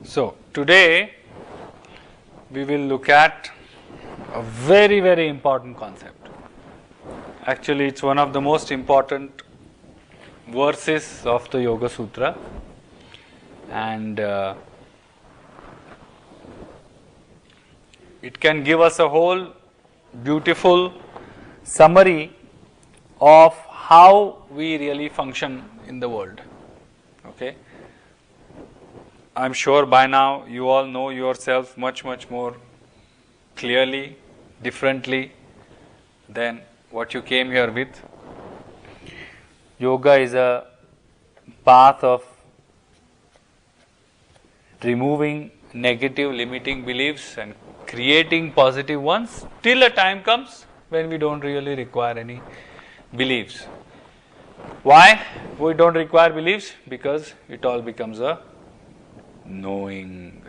So, today we will look at a very, very important concept. Actually, it's one of the most important verses of the Yoga Sutra, and it can give us a whole beautiful summary of how we really function in the world. Okay? I'm sure by now you all know yourself much more clearly, differently than what you came here with. Yoga is a path of removing negative limiting beliefs and creating positive ones till a time comes when we don't really require any beliefs. Why we don't require beliefs? Because it all becomes a knowing.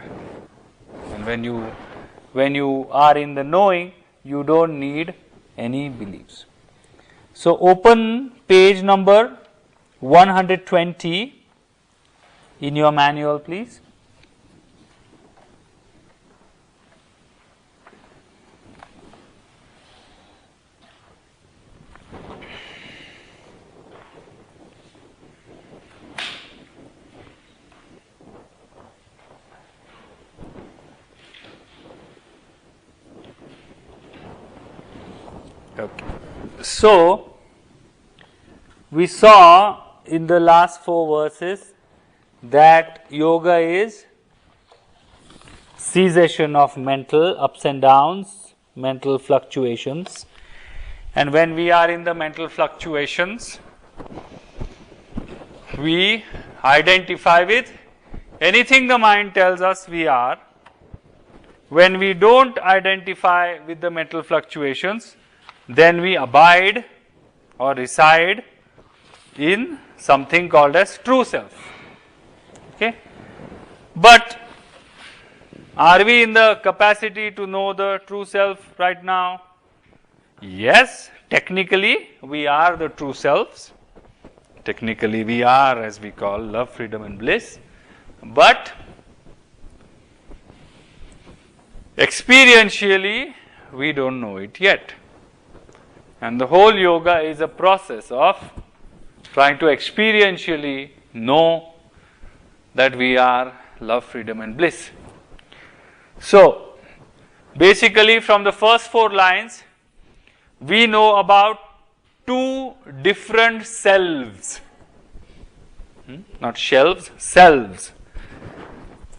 And when you are in the knowing, you don't need any beliefs. So open page number 120 in your manual, please. Okay. So, we saw in the last 4 verses that yoga is cessation of mental ups and downs, mental fluctuations. And when we are in the mental fluctuations, we identify with anything the mind tells us we are. When we don't identify with the mental fluctuations, then we abide or reside in something called as true self. Okay? But are we in the capacity to know the true self right now? Yes, technically we are the true selves. Technically we are, as we call, love, freedom and bliss. But experientially we don't know it yet. And the whole yoga is a process of trying to experientially know that we are love, freedom and bliss. So, basically from the first 4 lines, we know about 2 different selves. Not shelves, selves.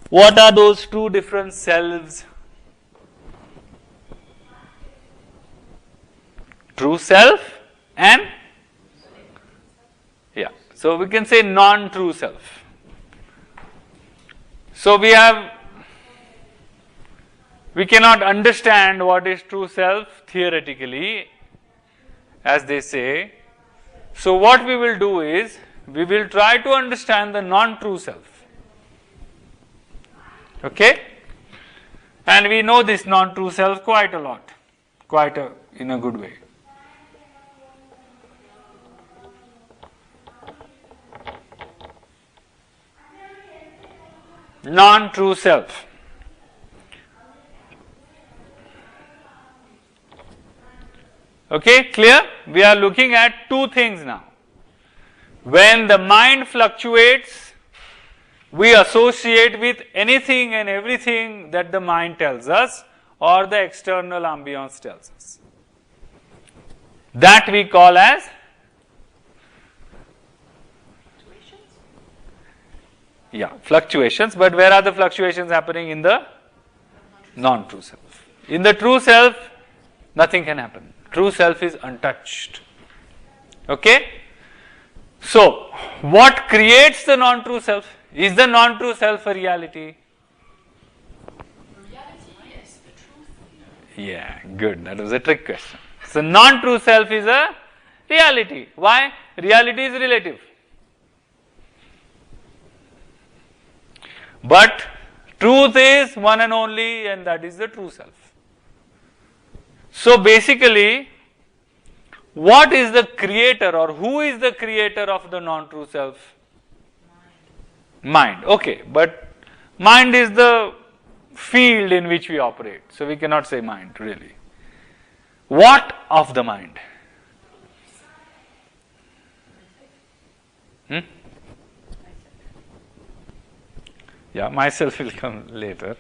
What are those 2 different selves? True self and so we can say non-true self. So we cannot understand what is true self theoretically, as they say. So what we will do is, we will try to understand the non-true self. Okay? And we know this non-true self quite a lot, in a good way. Non-true self. Okay, clear? We are looking at 2 things now. When the mind fluctuates, we associate with anything and everything that the mind tells us or the external ambience tells us. That we call as fluctuations. But where are the fluctuations happening? In the non-true self. In the true self, nothing can happen. True self is untouched. Okay? So, what creates the non-true self? Is the non-true self a reality? Yes, the truth. Yeah, good. That was a trick question. So, non-true self is a reality. Why? Reality is relative. But truth is one and only, and that is the true self. So basically, what is the creator, or who is the creator of the non-true self? Mind. Okay, but Mind is the field in which we operate. So we cannot say mind really. What of the mind? Yeah, myself will come later.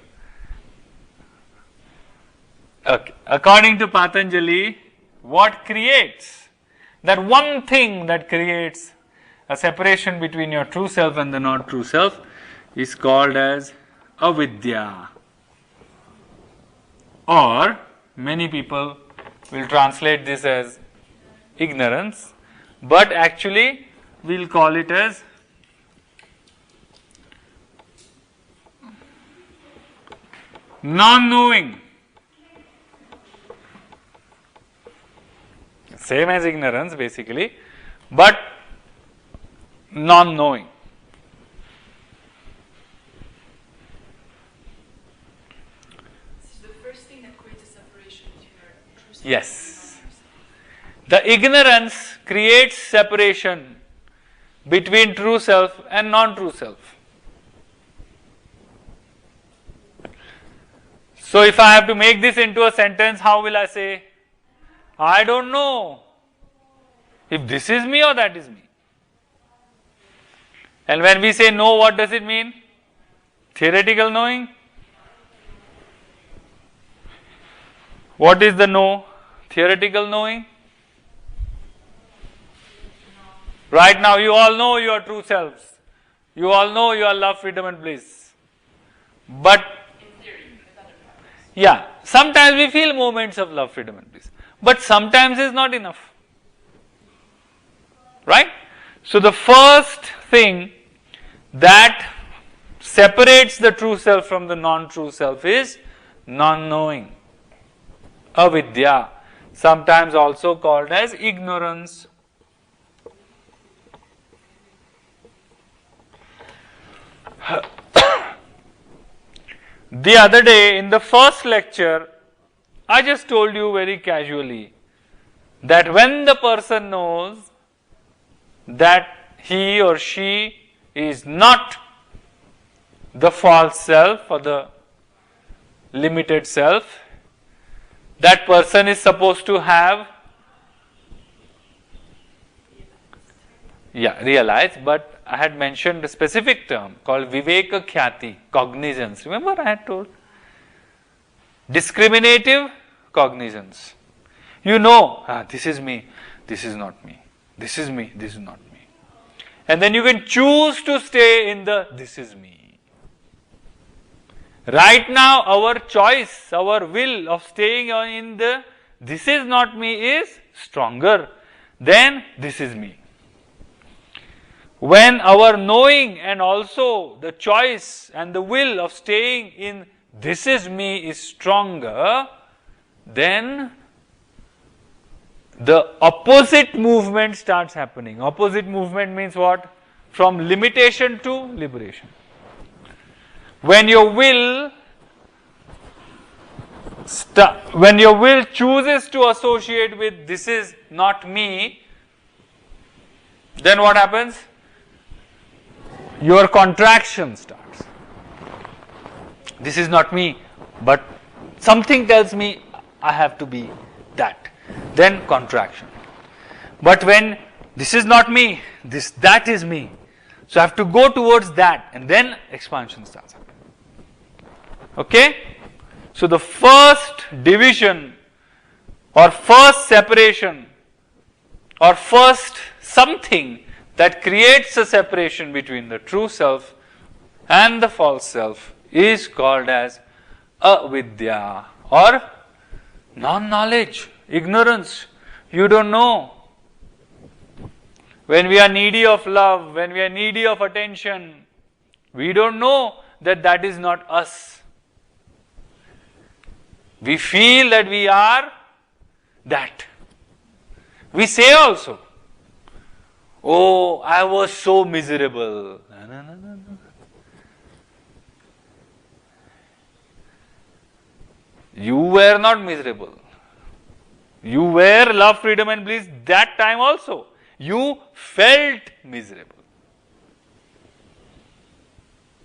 Okay. According to Patanjali, what creates? That one thing that creates a separation between your true self and the not true self is called as avidya. Or many people will translate this as ignorance, but actually we'll call it as non-knowing. Same as ignorance basically, but non-knowing. This is the first thing that creates a separation between your true self. Yes. The ignorance creates separation between true self and non-true self. So if I have to make this into a sentence, how will I say? I don't know if this is me or that is me. And when we say no, what does it mean? Theoretical knowing. What is the no? Theoretical knowing. Right now you all know your true selves. You all know your love, freedom and bliss. But yeah, sometimes we feel moments of love, freedom and bliss. But sometimes is not enough. Right? So the first thing that separates the true self from the non-true self is non-knowing. Avidya, sometimes also called as ignorance. The other day in the first lecture, I just told you very casually that when the person knows that he or she is not the false self or the limited self, that person is supposed to have realized, but I had mentioned a specific term called Viveka Khyati, cognizance. Remember I had told? Discriminative cognizance. You know, this is me, this is not me. This is me, this is not me. And then you can choose to stay in the this is me. Right now our choice, our will of staying in the this is not me is stronger than this is me. When our knowing and also the choice and the will of staying in this is me is stronger, then the opposite movement starts happening. Opposite movement means what? From limitation to liberation. When your will chooses to associate with this is not me, then what happens? Your contraction starts. This is not me, but something tells me I have to be that. Then contraction. But when this is not me, that is me. So I have to go towards that, and then expansion starts happening. Okay? So the first division or first separation or first something that creates a separation between the true self and the false self is called as avidya or non-knowledge, ignorance. You don't know. When we are needy of love, when we are needy of attention, we don't know that that is not us. We feel that we are that. We say also, oh, I was so miserable. No. You were not miserable. You were love, freedom and bliss that time also. You felt miserable.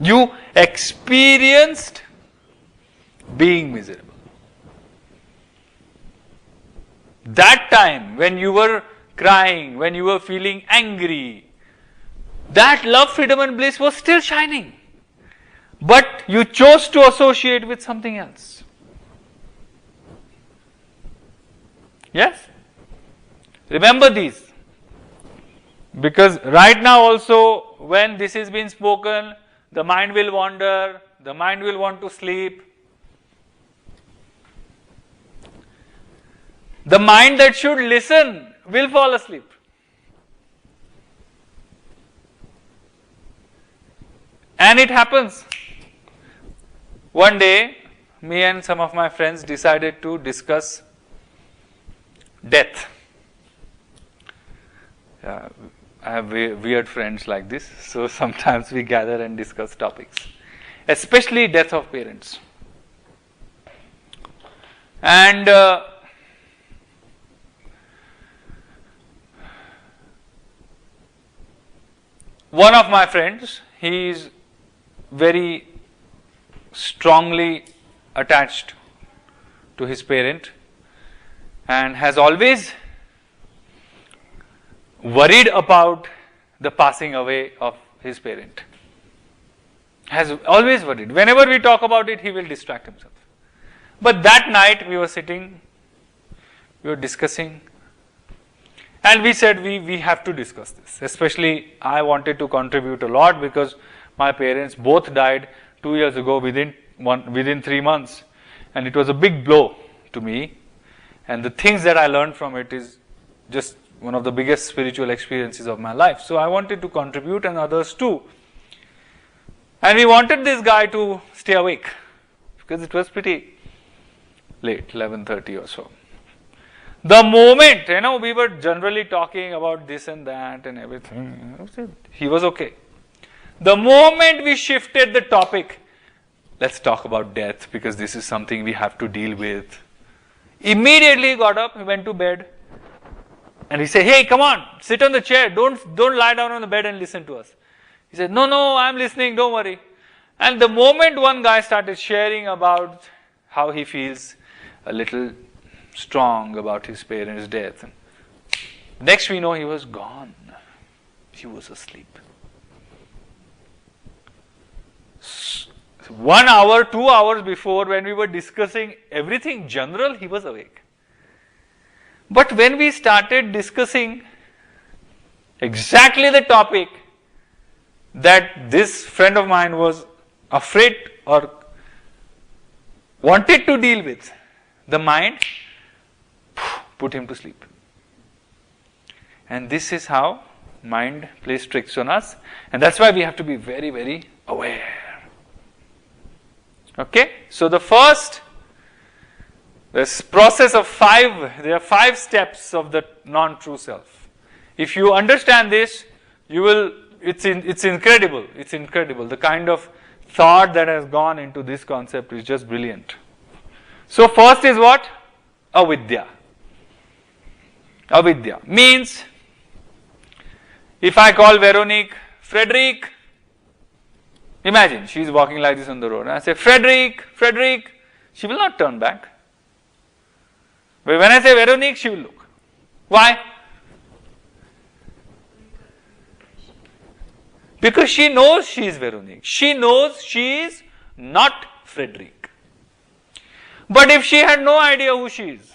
You experienced being miserable. That time when you were crying, when you were feeling angry, that love, freedom and bliss was still shining. But you chose to associate with something else. Yes? Remember these. Because right now also, when this is being spoken, the mind will wander, the mind will want to sleep. The mind that should listen will fall asleep. And it happens. One day, me and some of my friends decided to discuss death. I have weird friends like this, so sometimes we gather and discuss topics, especially death of parents. And one of my friends, he is very strongly attached to his parent and has always worried about the passing away of his parent. Has always worried. Whenever we talk about it, he will distract himself. But that night we were sitting, we were discussing, and we said we have to discuss this. Especially I wanted to contribute a lot because my parents both died 2 years ago within 3 months, and it was a big blow to me. And the things that I learned from it is just one of the biggest spiritual experiences of my life. So I wanted to contribute, and others too. And we wanted this guy to stay awake because it was pretty late, 11:30 or so. The moment, we were generally talking about this and that and everything, he was okay. The moment we shifted the topic, let's talk about death because this is something we have to deal with. Immediately he got up, he went to bed, and he said, "Hey, come on, sit on the chair, don't lie down on the bed and listen to us." He said, No, I'm listening, don't worry. And the moment one guy started sharing about how he feels a little strong about his parents' death, next we know he was gone. He was asleep. 1 hour, 2 hours before, when we were discussing everything general, he was awake. But when we started discussing exactly the topic that this friend of mine was afraid or wanted to deal with, the mind put him to sleep. And this is how mind plays tricks on us, and that's why we have to be very, very aware. Okay, so this process of there are 5 steps of the non-true self. If you understand this, you will, it's incredible, it's incredible. The kind of thought that has gone into this concept is just brilliant. So first is what? Avidya. Avidya means, if I call Veronique, Frederick, imagine she is walking like this on the road, and I say, Frederick, she will not turn back. But when I say Veronique, she will look. Why? Because she knows she is Veronique. She knows she is not Frederick. But if she had no idea who she is,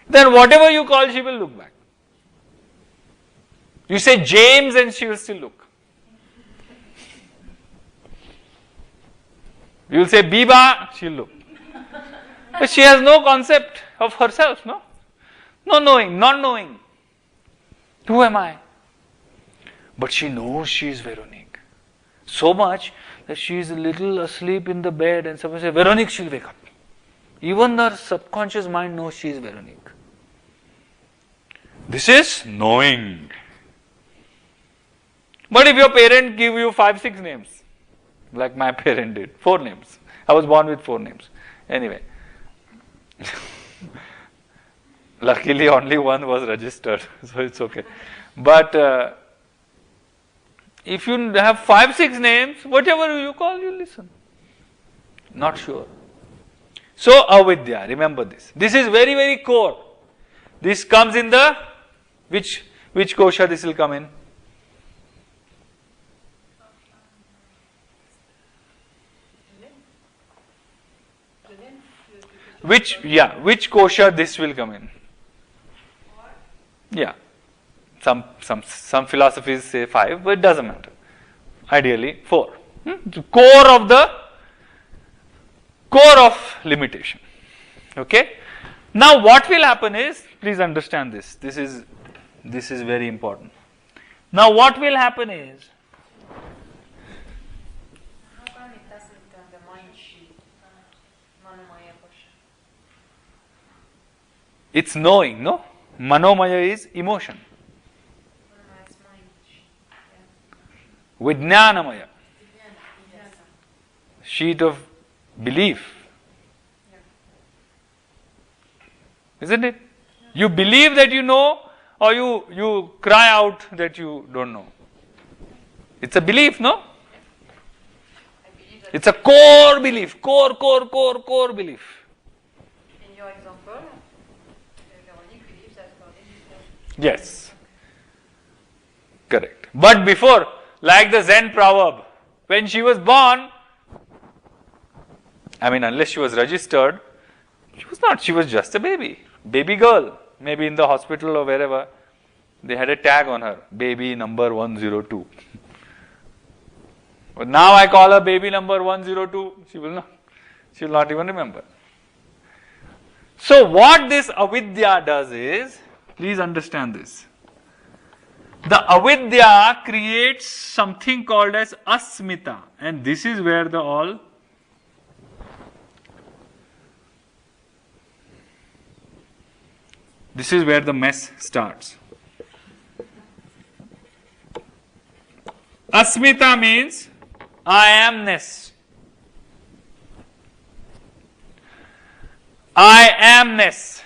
then whatever you call, she will look back. You say James and she will still look. You will say Biba, she will look. But she has no concept of herself, no? No knowing, not knowing. Who am I? But she knows she is Veronique. So much that she is a little asleep in the bed and someone says, Veronique, she will wake up. Even her subconscious mind knows she is Veronique. This is knowing. But if your parent give you 5, 6 names, like my parent did, 4 names. I was born with 4 names. Anyway. Luckily only one was registered, so it's okay. But If you have 5-6 names, whatever you call, you listen. Not sure. So avidya, remember this. This is very, very core. This comes in the which kosha this will come in? Which kosha this will come in? Yeah. Some philosophies say 5, but it doesn't matter. Ideally 4. The core of limitation. Okay. Now what will happen is, please understand this. This is very important. Now what will happen is, how come it doesn't turn the mind sheet? Manomaya kosha. it's knowing, no? Manomaya is emotion. Manomaya is mind sheet. Vijnanamaya, Yes. sheet of belief. Isn't it? You believe that you know, or you cry out that you don't know. It's a belief, no? It's a core belief, core belief. In your example, Veronique believes that God exists. Yes. Correct. But before, like the Zen proverb, when she was born, I mean, unless she was registered, she was just a baby girl. Maybe in the hospital or wherever, they had a tag on her, baby number 102. But now I call her baby number 102, she will not even remember. So what this avidya does is, please understand this. The avidya creates something called as asmita, and this is where the mess starts. Asmita means I amness. I amness.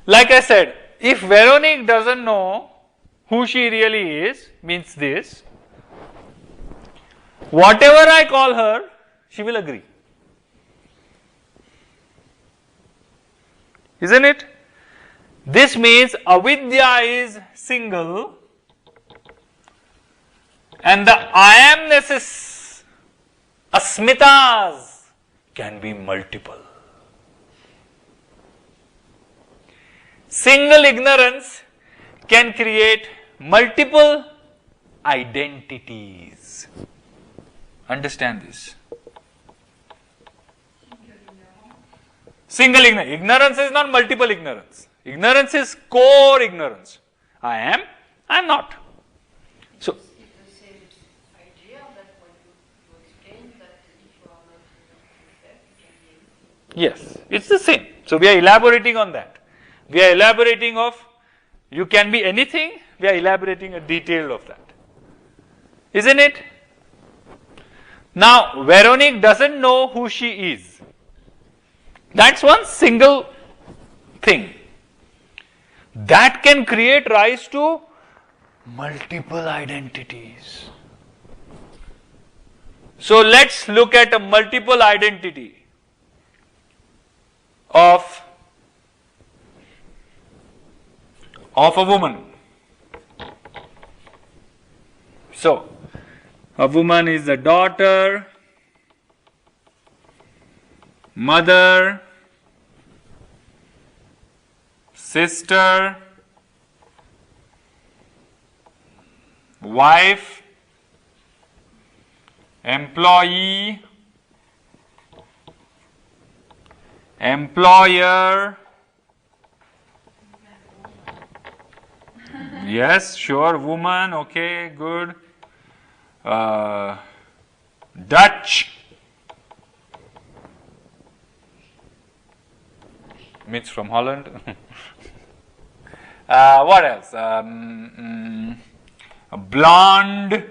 Like I said, if Veronique doesn't know who she really is, means this, whatever I call her, she will agree. Isn't it? This means avidya is single and the I amnesses, asmitas, can be multiple. Single ignorance can create multiple identities. Understand this. Single ignorance. Ignorance is not multiple ignorance. Ignorance is core ignorance. I am not. So, It's the same idea that when you explain that if you are not yourself, you can be anything. yes, it's the same. So, we are elaborating on that. We are elaborating of you can be anything. We are elaborating a detail of that. Isn't it? Now, Veronique doesn't know who she is. That's one single thing. That can create rise to multiple identities. So let's look at a multiple identity of a woman. So, a woman is the daughter, mother, sister, wife, employee, employer. Yes, sure, woman, okay, good. Dutch. Means from Holland. What else? Blonde.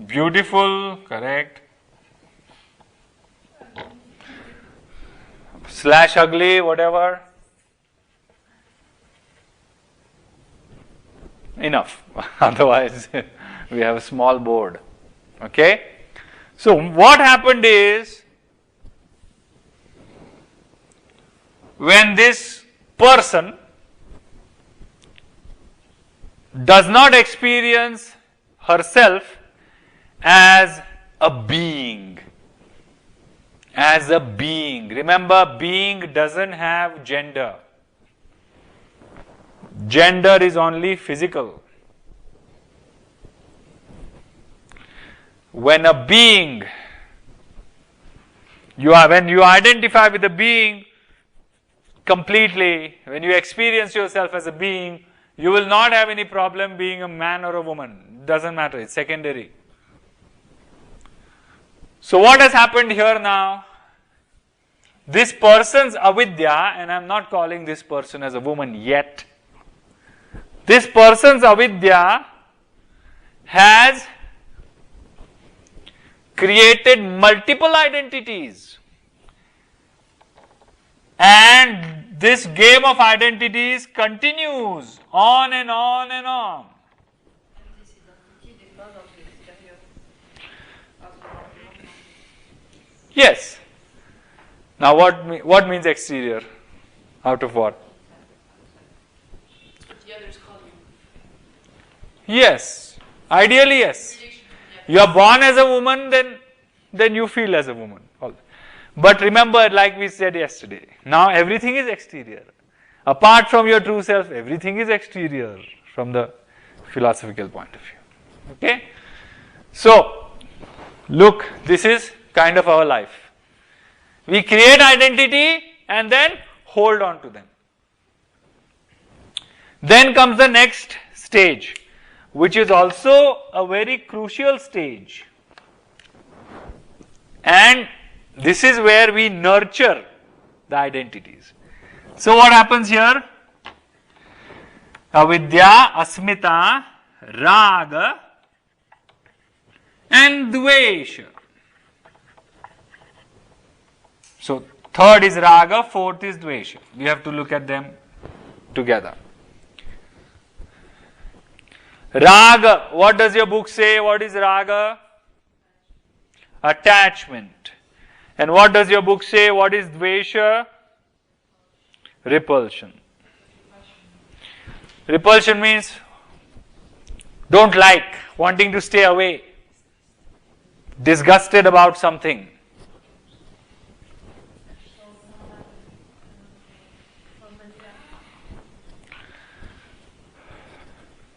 Beautiful, correct. / ugly, whatever. Enough. Otherwise, we have a small board. Okay? So, what happened is, when this person does not experience herself as a being, remember, being doesn't have gender. Gender is only physical. When a being, when you identify with a being completely, when you experience yourself as a being, you will not have any problem being a man or a woman. Doesn't matter, it's secondary. So what has happened here now? This person's avidya, and I'm not calling this person as a woman yet. This person's avidya has created multiple identities. And this game of identities continues on and on and on. This identity dépend dans l'extérieur. Yes. Now what means exterior? Out of what? The others call you. Yes. Ideally, yes. You are born as a woman, then you feel as a woman. But remember, like we said yesterday, now everything is exterior. Apart from your true self, everything is exterior from the philosophical point of view. Okay? So, look, this is kind of our life. We create identity and then hold on to them. Then comes the next stage, which is also a very crucial stage. And this is where we nurture the identities. So what happens here? Avidya, asmita, raga and dvesha. So third is raga, fourth is dvesha. We have to look at them together. Raga, what does your book say? What is raga? Attachment. And what does your book say? What is dvesha? Repulsion. Repulsion means don't like, wanting to stay away, disgusted about something.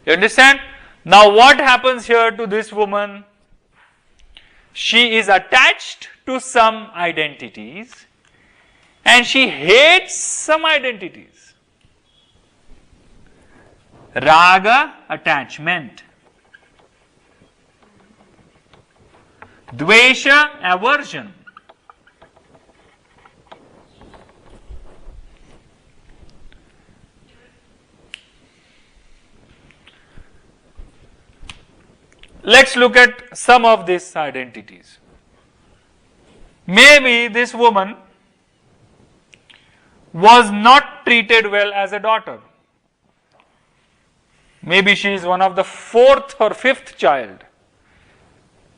You understand? Now what happens here to this woman? She is attached to some identities and she hates some identities. Raga, attachment. Dvesha, aversion. Let's look at some of these identities. Maybe this woman was not treated well as a daughter. Maybe she is one of the fourth or fifth child.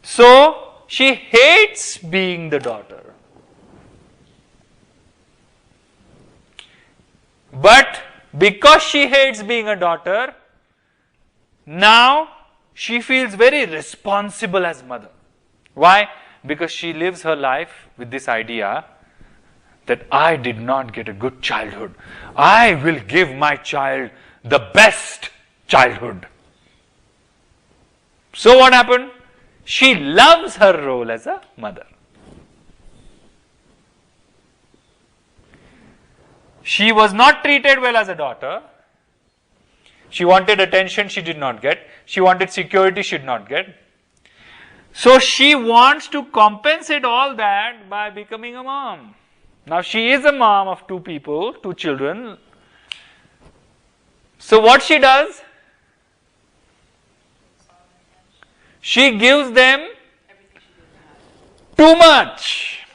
So she hates being the daughter. But because she hates being a daughter, now she feels very responsible as mother. Why? Because she lives her life with this idea that I did not get a good childhood. I will give my child the best childhood. So what happened? She loves her role as a mother. She was not treated well as a daughter. She wanted attention, she did not get. She wanted security, she did not get. So she wants to compensate all that by becoming a mom. Now she is a mom of two people, two children. So what she does? She gives them too much.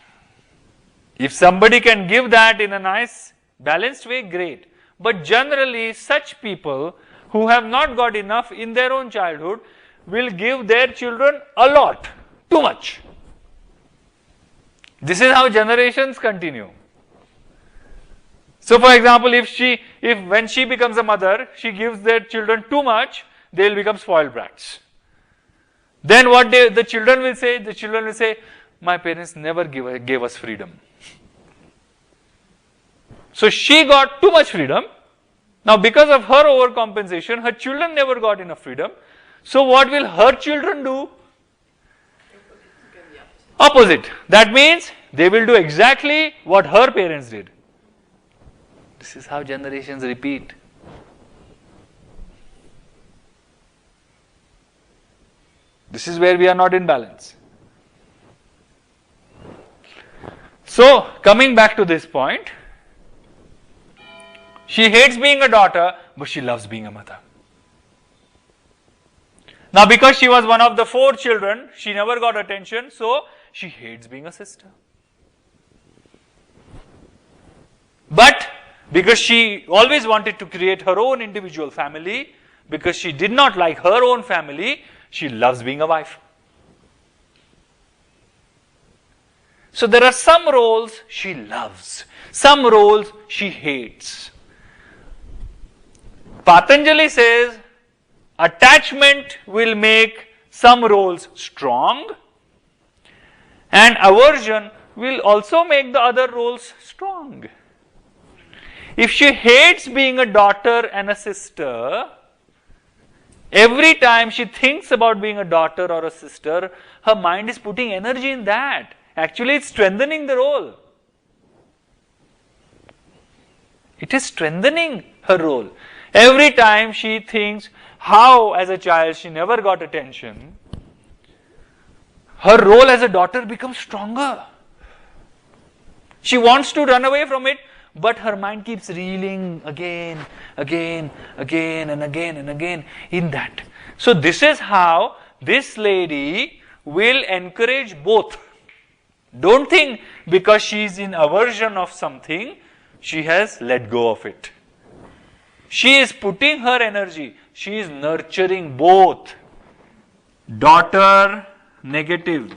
If somebody can give that in a nice, balanced way, great. But generally, such people who have not got enough in their own childhood will give their children a lot, too much. This is how generations continue. So, for example, if when she becomes a mother, she gives their children too much, they will become spoiled brats. Then what the children will say? The children will say, my parents never gave us freedom. So she got too much freedom. Now because of her overcompensation, her children never got enough freedom. So what will her children do? Opposite. That means they will do exactly what her parents did. This is how generations repeat. This is where we are not in balance. So, coming back to this point, she hates being a daughter, but she loves being a mother. Now, because she was one of the 4 children, she never got attention, so she hates being a sister. But because she always wanted to create her own individual family, because she did not like her own family, she loves being a wife. So there are some roles she loves, some roles she hates. Patanjali says attachment will make some roles strong, and aversion will also make the other roles strong. If she hates being a daughter and a sister, every time she thinks about being a daughter or a sister, her mind is putting energy in that. Actually, it's strengthening the role. It is strengthening her role. Every time she thinks how as a child she never got attention, her role as a daughter becomes stronger. She wants to run away from it, but her mind keeps reeling again and again in that. So this is how this lady will encourage both. Don't think because she is in aversion of something, she has let go of it. She is putting her energy, she is nurturing both. Daughter negative,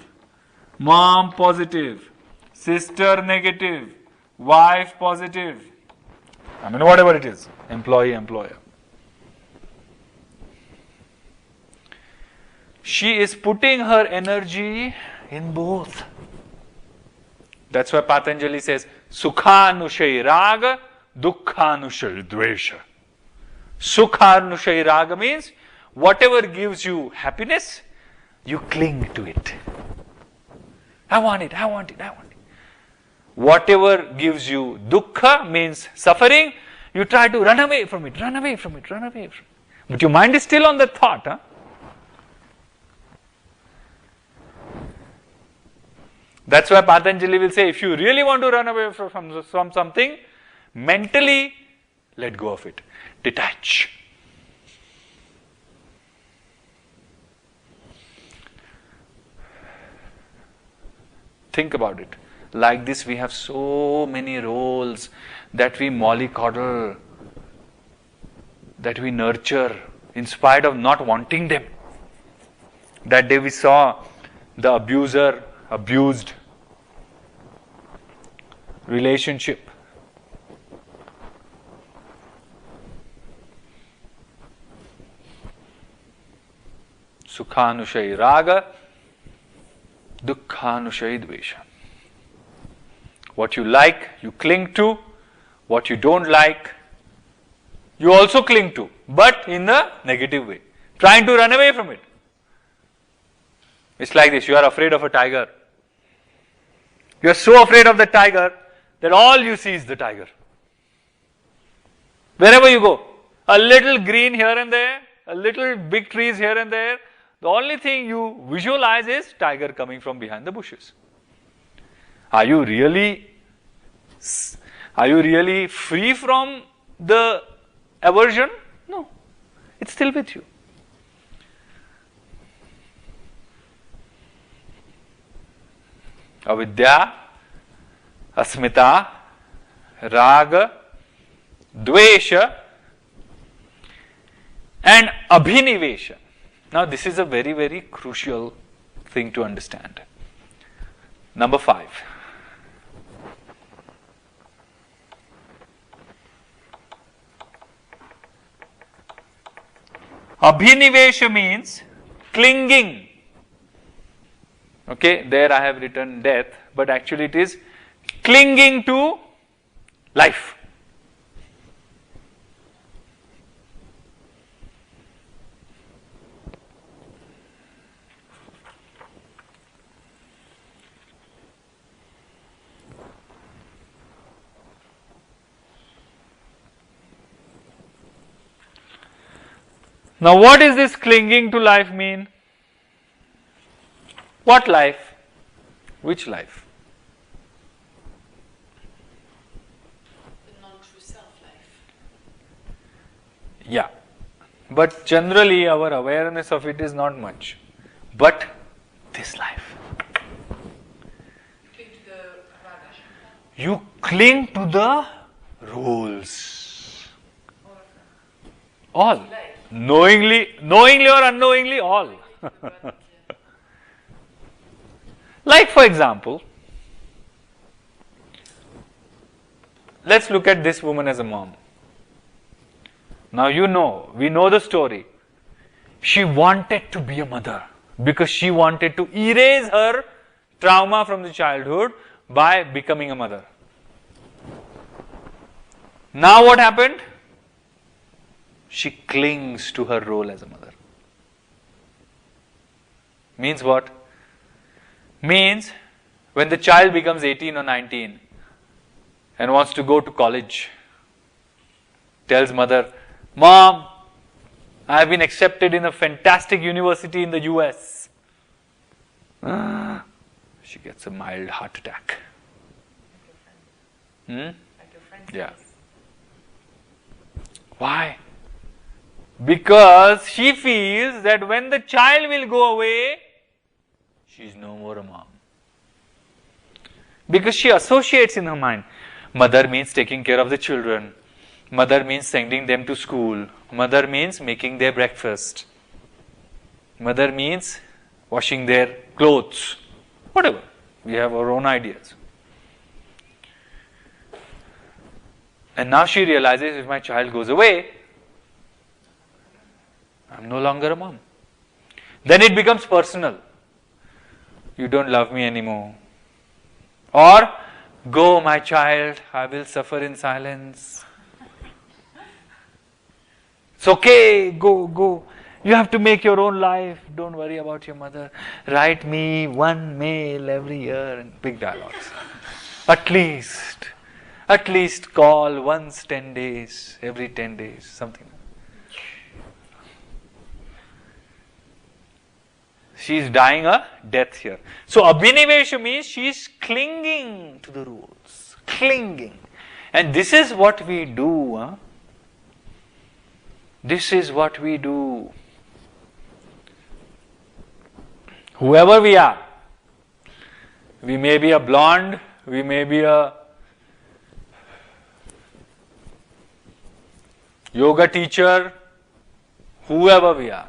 mom positive, sister negative, wife positive. I mean, whatever it is, employee, employer. She is putting her energy in both. That's why Patanjali says, Sukhanushay raga, Dukkhanushay dvesha. Sukhanushay raga means whatever gives you happiness, you cling to it. I want it. Whatever gives you dukkha means suffering, you try to run away from it. But your mind is still on the thought. Huh? That's why Patanjali will say, if you really want to run away from something, mentally let go of it. Detach. Think about it. Like this, we have so many roles that we mollycoddle, that we nurture, in spite of not wanting them. That day we saw the abuser, abused relationship. Sukhanushay raga, dukkhanushay dvesha. What you like, you cling to. What you don't like, you also cling to, but in a negative way, trying to run away from it. It's like this, you are afraid of a tiger. You are so afraid of the tiger that all you see is the tiger. Wherever you go, a little green here and there, a little big trees here and there, the only thing you visualize is tiger coming from behind the bushes. Are you really free from the aversion? No, it's still with you. Avidya Asmita, Raga, Dvesha and Abhinivesha. Now this is a very, very crucial thing to understand. Number 5. Abhinivesha means clinging. Okay, there I have written death, but actually it is clinging to life. Now, what does this clinging to life mean? What life? Which life? The non-true self-life. Yeah. But generally, our awareness of it is not much. But this life. Cling to the raga. You cling to the rules. All. Knowingly or unknowingly, all. Like, for example, let's look at this woman as a mom. Now we know the story. She wanted to be a mother because she wanted to erase her trauma from the childhood by becoming a mother. Now what happened? She clings to her role as a mother. Means what? Means when the child becomes 18 or 19 and wants to go to college, tells mother, Mom, I have been accepted in a fantastic university in the US. She gets a mild heart attack. Yeah. Why? Because she feels that when the child will go away, she is no more a mom. Because she associates in her mind, mother means taking care of the children, mother means sending them to school, mother means making their breakfast, mother means washing their clothes, whatever. We have our own ideas. And now she realizes if my child goes away, I'm no longer a mom. Then it becomes personal. You don't love me anymore. Or, go my child, I will suffer in silence. It's okay, go. You have to make your own life. Don't worry about your mother. Write me one mail every year and big dialogues. At least call once 10 days, every 10 days, something. She is dying a death here. So Abhinivesha means she is clinging to the rules. Clinging. And this is what we do. This is what we do. Whoever we are. We may be a blonde, we may be a yoga teacher, whoever we are.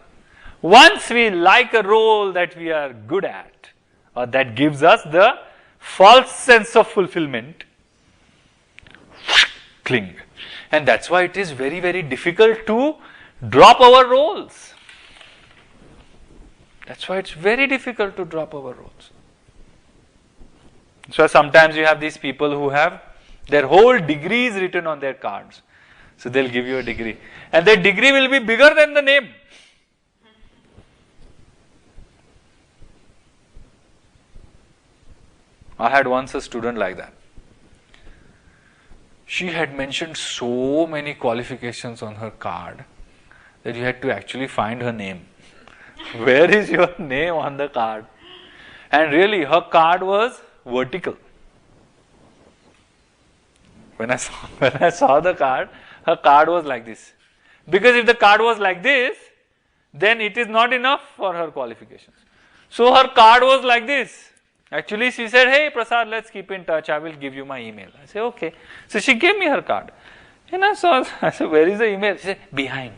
Once we like a role that we are good at, or that gives us the false sense of fulfillment, cling. And that's why it is very, very difficult to drop our roles. That's why it's very difficult to drop our roles. So sometimes you have these people who have their whole degrees written on their cards. So they'll give you a degree. And their degree will be bigger than the name. I had once a student like that. She had mentioned so many qualifications on her card that you had to actually find her name. Where is your name on the card? And really, her card was vertical. When I saw the card, her card was like this. Because if the card was like this, then it is not enough for her qualifications. So her card was like this. Actually, she said, hey Prasad, let's keep in touch. I will give you my email. I said, okay. So she gave me her card. And I said, where is the email? She said, behind.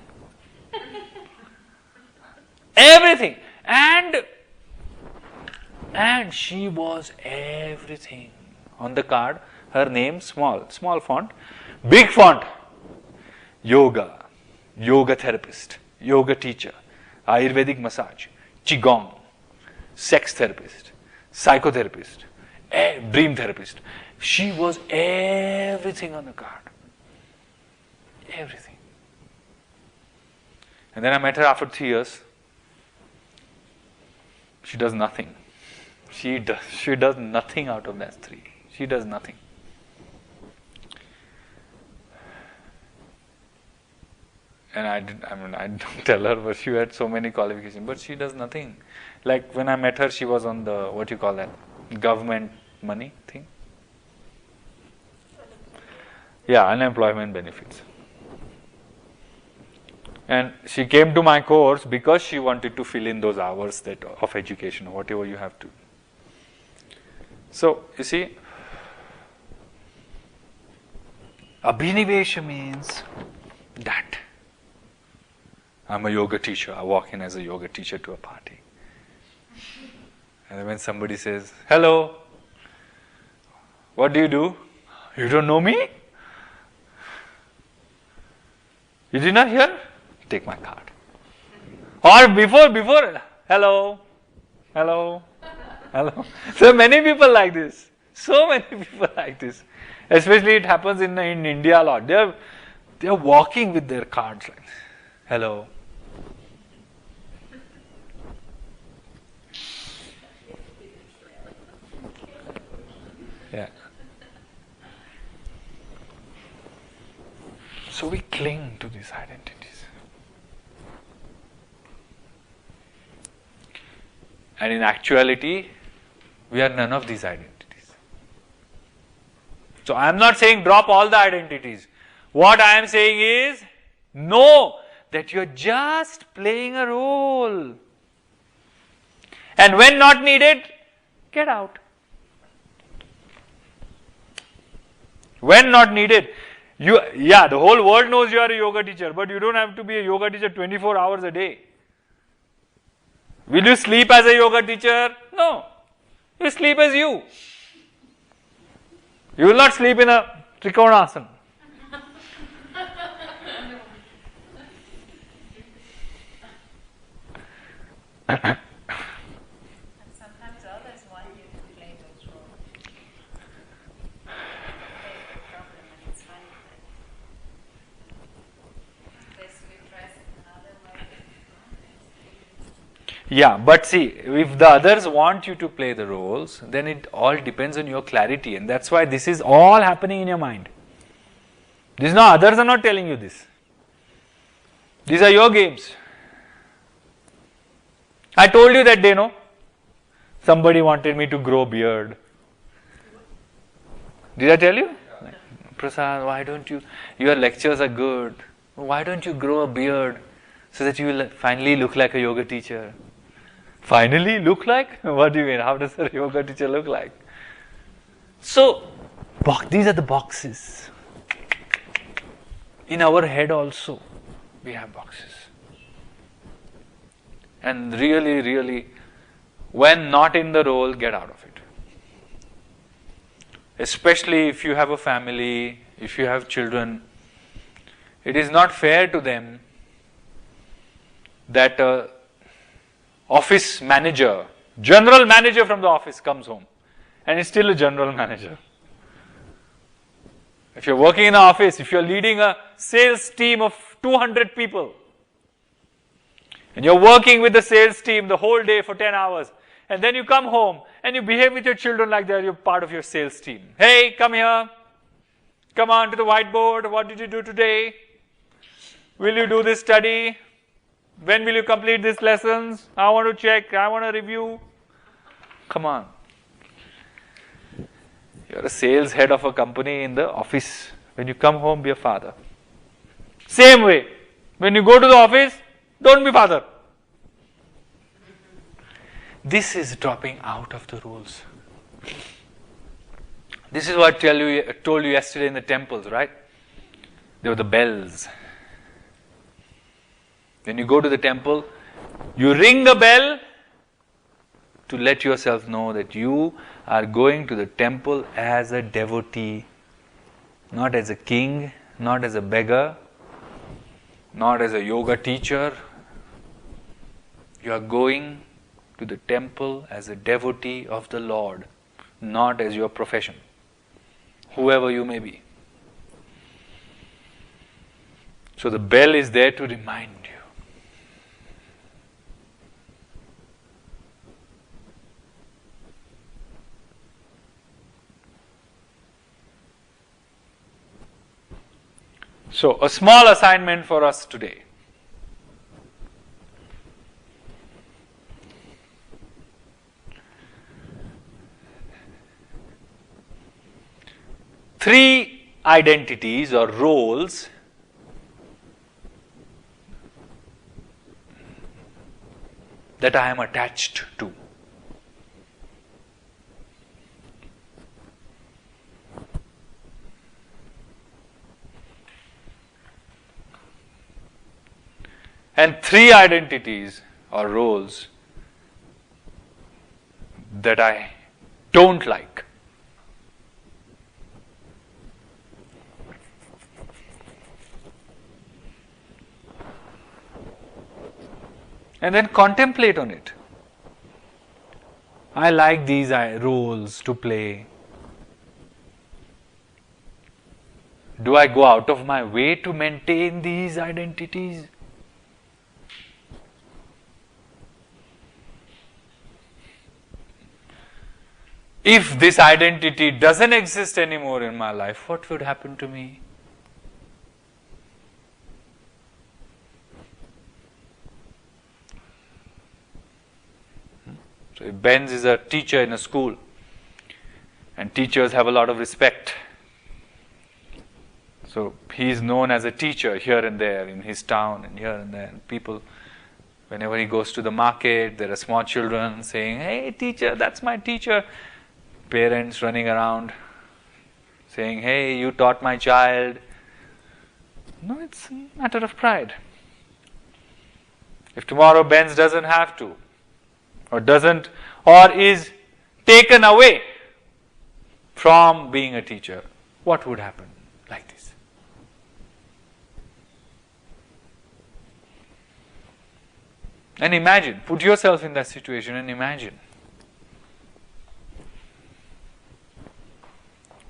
Everything. And she was everything. On the card, her name, small font. Big font. Yoga therapist, yoga teacher, Ayurvedic massage, Qigong, sex therapist, psychotherapist, dream therapist. She was everything on the card. Everything. And then I met her after 3 years. She does nothing. She does nothing out of that 3. She does nothing. And I don't tell her, but she had so many qualifications, but she does nothing. Like when I met her, she was on the, what you call that, government money thing. Yeah, unemployment benefits. And she came to my course because she wanted to fill in those hours of education, whatever you have to. So, you see, Abhinivesha means that. I'm a yoga teacher. I walk in as a yoga teacher to a party. And when somebody says, hello, what do? You don't know me? You did not hear? Take my card. Or before, hello. So many people like this. Especially it happens in India a lot. They are walking with their cards like this. Hello. Yeah. So we cling to these identities. And in actuality, we are none of these identities. So I am not saying drop all the identities. What I am saying is, know that you are just playing a role. And when not needed, get out. When not needed, the whole world knows you are a yoga teacher, but you don't have to be a yoga teacher 24 hours a day. Will you sleep as a yoga teacher? No. You sleep as you. You will not sleep in a Trikonasana. And sometimes others want you to play those roles. There's the problem, and it's funny that this we dress in another way. Yeah, but see, if the others want you to play the roles, then it all depends on your clarity, and that's why this is all happening in your mind. Others are not telling you this. These are your games. I told you that day, no? Somebody wanted me to grow beard. Did I tell you? Like, Prasad, why don't you, your lectures are good. Why don't you grow a beard so that you will finally look like a yoga teacher? Finally look like? What do you mean? How does a yoga teacher look like? So, these are the boxes. In our head also, we have boxes. And really, when not in the role, get out of it. Especially if you have a family, if you have children, it is not fair to them that office manager, general manager from the office comes home and is still a general manager. If you're working in an office, if you're leading a sales team of 200 people, and you're working with the sales team the whole day for 10 hours, and then you come home and you behave with your children like they're part of your sales team. Hey, come here. Come on to the whiteboard. What did you do today? Will you do this study? When will you complete these lessons? I want to check. I want to review. Come on. You're a sales head of a company in the office. When you come home, be a father. Same way. When you go to the office, don't be father. This is dropping out of the rules. This is what I told you yesterday in the temples, right? There were the bells. When you go to the temple, you ring the bell to let yourself know that you are going to the temple as a devotee, not as a king, not as a beggar, not as a yoga teacher. You are going to the temple as a devotee of the Lord, not as your profession, whoever you may be. So the bell is there to remind you. So, a small assignment for us today. Three identities or roles that I am attached to. And three identities or roles that I don't like. And then contemplate on it. I like these roles to play. Do I go out of my way to maintain these identities? If this identity doesn't exist anymore in my life, what would happen to me? So if Benz is a teacher in a school, and teachers have a lot of respect, so he is known as a teacher here and there in his town and here and there, and people, whenever he goes to the market, there are small children saying, "Hey teacher, that's my teacher." Parents running around saying, "Hey, you taught my child." No, it's a matter of pride. If tomorrow Benz doesn't have to, or is taken away from being a teacher, what would happen like this? And imagine, put yourself in that situation and imagine.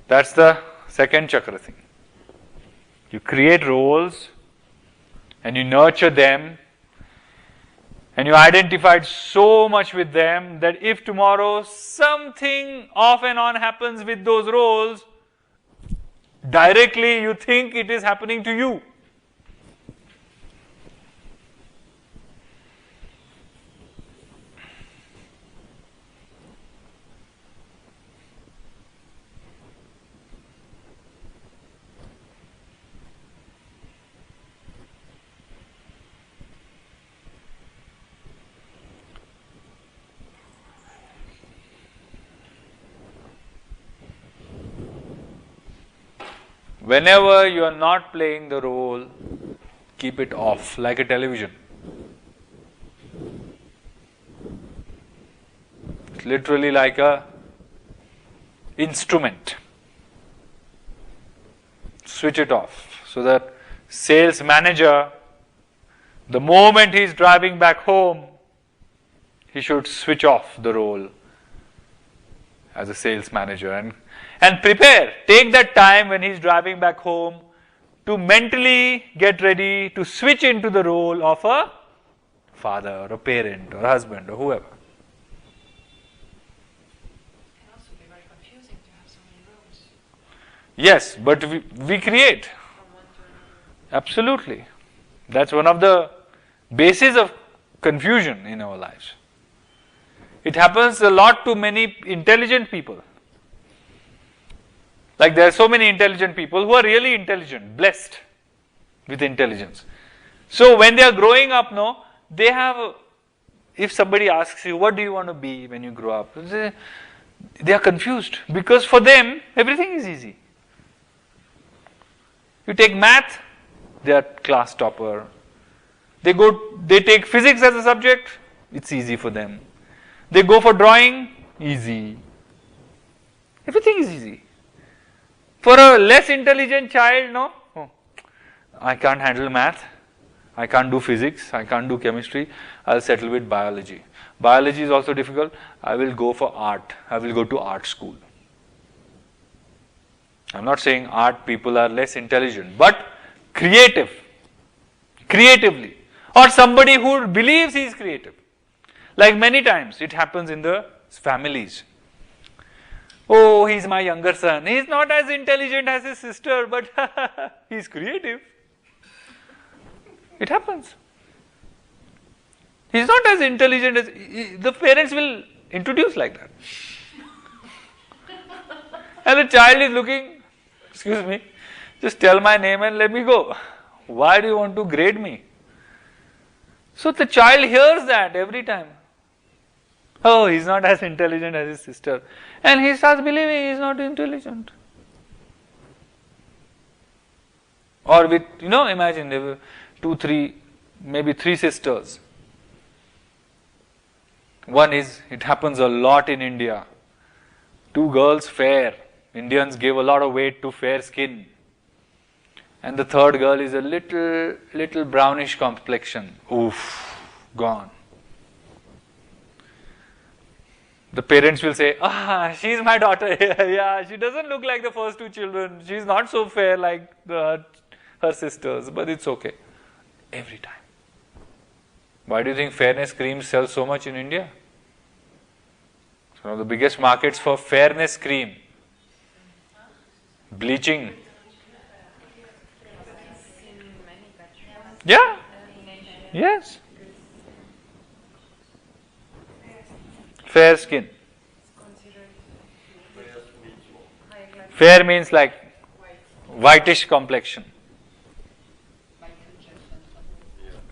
That's the second chakra thing. You create roles and you nurture them and you identified so much with them that if tomorrow something off and on happens with those roles, directly you think it is happening to you. Whenever you are not playing the role, keep it off like a television. It's literally like a instrument. Switch it off so that sales manager, the moment he is driving back home, he should switch off the role as a sales manager and prepare. Take that time when he's driving back home to mentally get ready to switch into the role of a father or a parent or husband or whoever. It can also be very confusing to have so many roles Yes, but we create. from one to another. Absolutely. That's one of the bases of confusion in our lives. It happens a lot to many intelligent people. Like there are so many intelligent people who are really intelligent, blessed with intelligence. So when they are growing up, if somebody asks you, what do you want to be when you grow up? They are confused because for them everything is easy. You take math, they are class topper. They take physics as a subject, it's easy for them. They go for drawing, easy. Everything is easy. For a less intelligent child, no, oh, I can't handle math, I can't do physics, I can't do chemistry, I'll settle with biology. Biology is also difficult, I will go for art, I will go to art school. I'm not saying art people are less intelligent, but creatively, or somebody who believes he is creative. Like many times it happens in the families. Oh, he's my younger son, he's not as intelligent as his sister, but he's creative. It happens. He's not as intelligent as, the parents will introduce like that. And the child is looking, excuse me, just tell my name and let me go. Why do you want to grade me? So the child hears that every time. Oh, he's not as intelligent as his sister. And he starts believing he's not intelligent. Or with, imagine there were 2, 3, maybe 3 sisters. One is, it happens a lot in India. 2 girls fair. Indians give a lot of weight to fair skin. And the third girl is a little brownish complexion. Oof, gone. The parents will say, she's my daughter. Yeah, she doesn't look like the first 2 children. She's not so fair like her sisters, but it's okay. Every time. Why do you think fairness creams sell so much in India? It's one of the biggest markets for fairness cream. Bleaching. Yeah. Yes. Fair skin. Fair means like whitish complexion.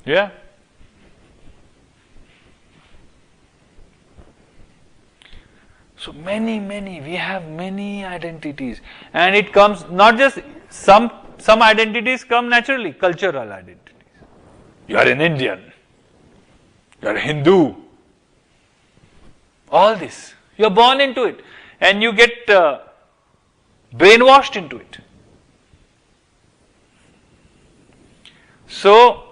Yeah. So we have many identities, and it comes not just some identities come naturally, cultural identities. You are an Indian, you are a Hindu, all this. You are born into it, and you get brainwashed into it. So,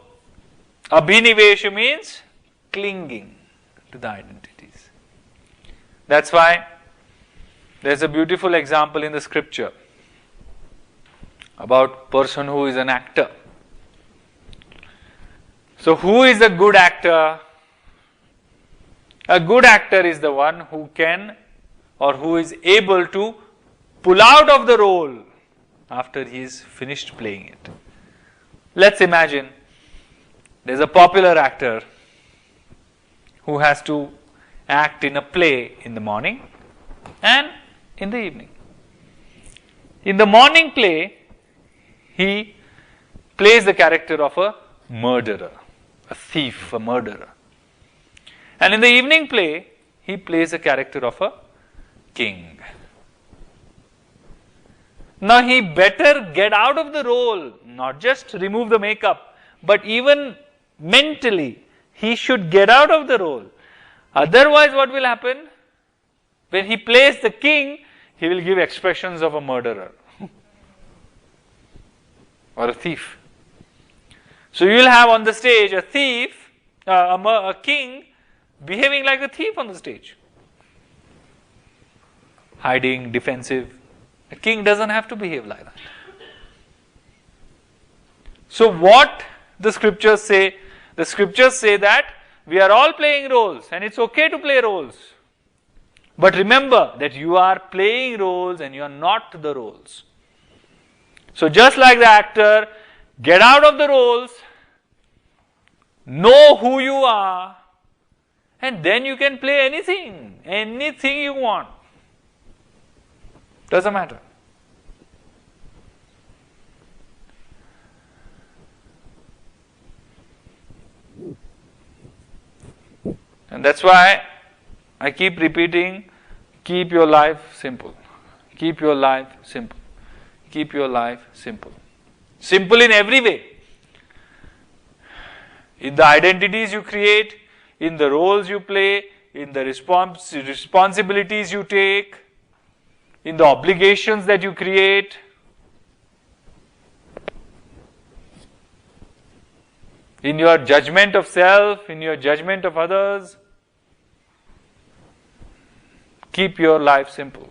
abhinivesha means clinging to the identities. That's why there's a beautiful example in the scripture about person who is an actor. So who is a good actor? A good actor is the one who can or who is able to pull out of the role after he is finished playing it. Let's imagine there's a popular actor who has to act in a play in the morning and in the evening. In the morning play, he plays the character of a murderer, a thief, a murderer. And in the evening play, he plays the character of a king. Now he better get out of the role, not just remove the makeup, but even mentally, he should get out of the role. Otherwise, what will happen? When he plays the king, he will give expressions of a murderer or a thief. So you will have on the stage a thief, a king behaving like a thief on the stage. Hiding, defensive. A king doesn't have to behave like that. So what the scriptures say? The scriptures say that we are all playing roles and it's okay to play roles. But remember that you are playing roles and you are not the roles. So just like the actor, get out of the roles, know who you are, and then you can play anything you want. Doesn't matter. And that's why I keep repeating, Keep your life simple. Keep your life simple. Keep your life simple. Simple in every way. In the identities you create, in the roles you play, in the responsibilities you take, in the obligations that you create. In your judgment of self, in your judgment of others. Keep your life simple.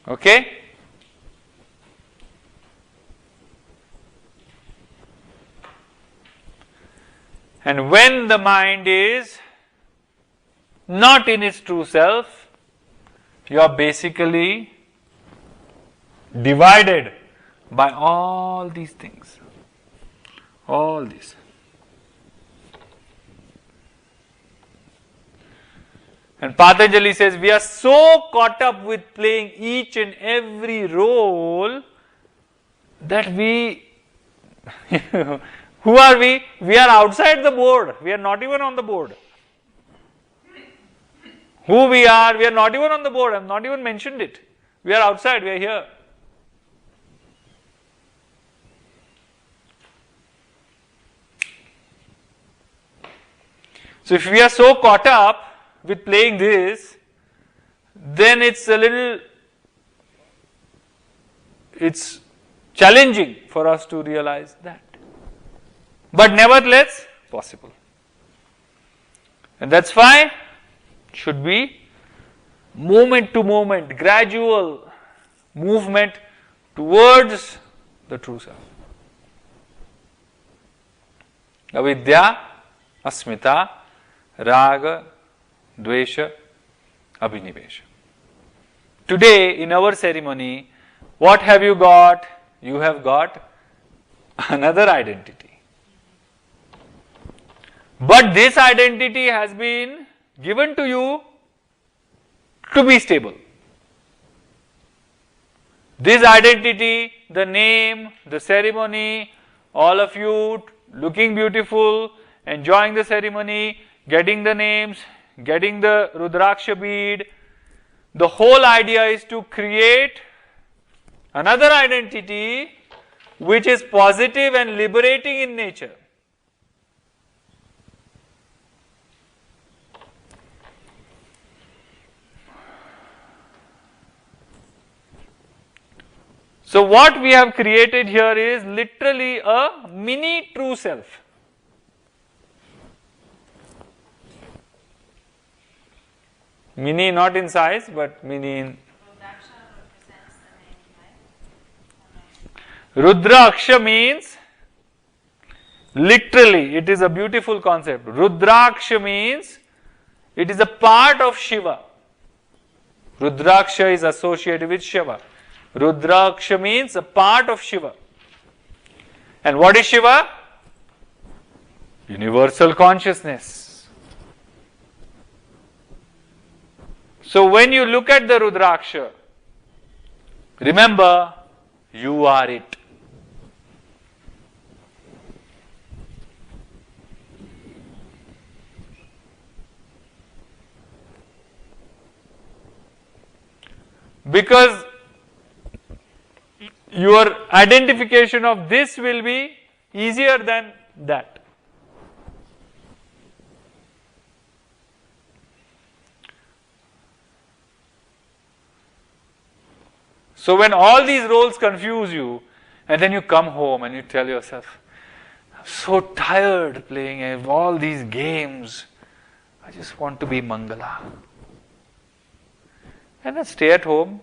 Okay? And when the mind is not in its true self, you are basically divided by all these things. All these. And Patanjali says we are so caught up with playing each and every role that we who are we? We are outside the board. We are not even on the board. Who we are not even on the board. I have not even mentioned it. We are outside, we are here. So if we are so caught up with playing this, then it's challenging for us to realize that. But nevertheless, possible. And that's why it should be moment to moment, gradual movement towards the true self. Avidya, asmita, raga, dvesha, abhinivesha. Today in our ceremony, what have you got? You have got another identity. But this identity has been given to you to be stable. This identity, the name, the ceremony, all of you looking beautiful, enjoying the ceremony, getting the names, getting the Rudraksha bead. The whole idea is to create another identity which is positive and liberating in nature. So what we have created here is literally a mini true self. Mini not in size, but mini in. Rudraksha means, literally, it is a beautiful concept. Rudraksha means it is a part of Shiva. Rudraksha is associated with Shiva. Rudraksha means a part of Shiva. And what is Shiva? Universal consciousness. So when you look at the Rudraksha, remember, you are it. Because your identification of this will be easier than that. So when all these roles confuse you, and then you come home and you tell yourself, I'm so tired playing all these games, I just want to be Mangala. And then stay at home,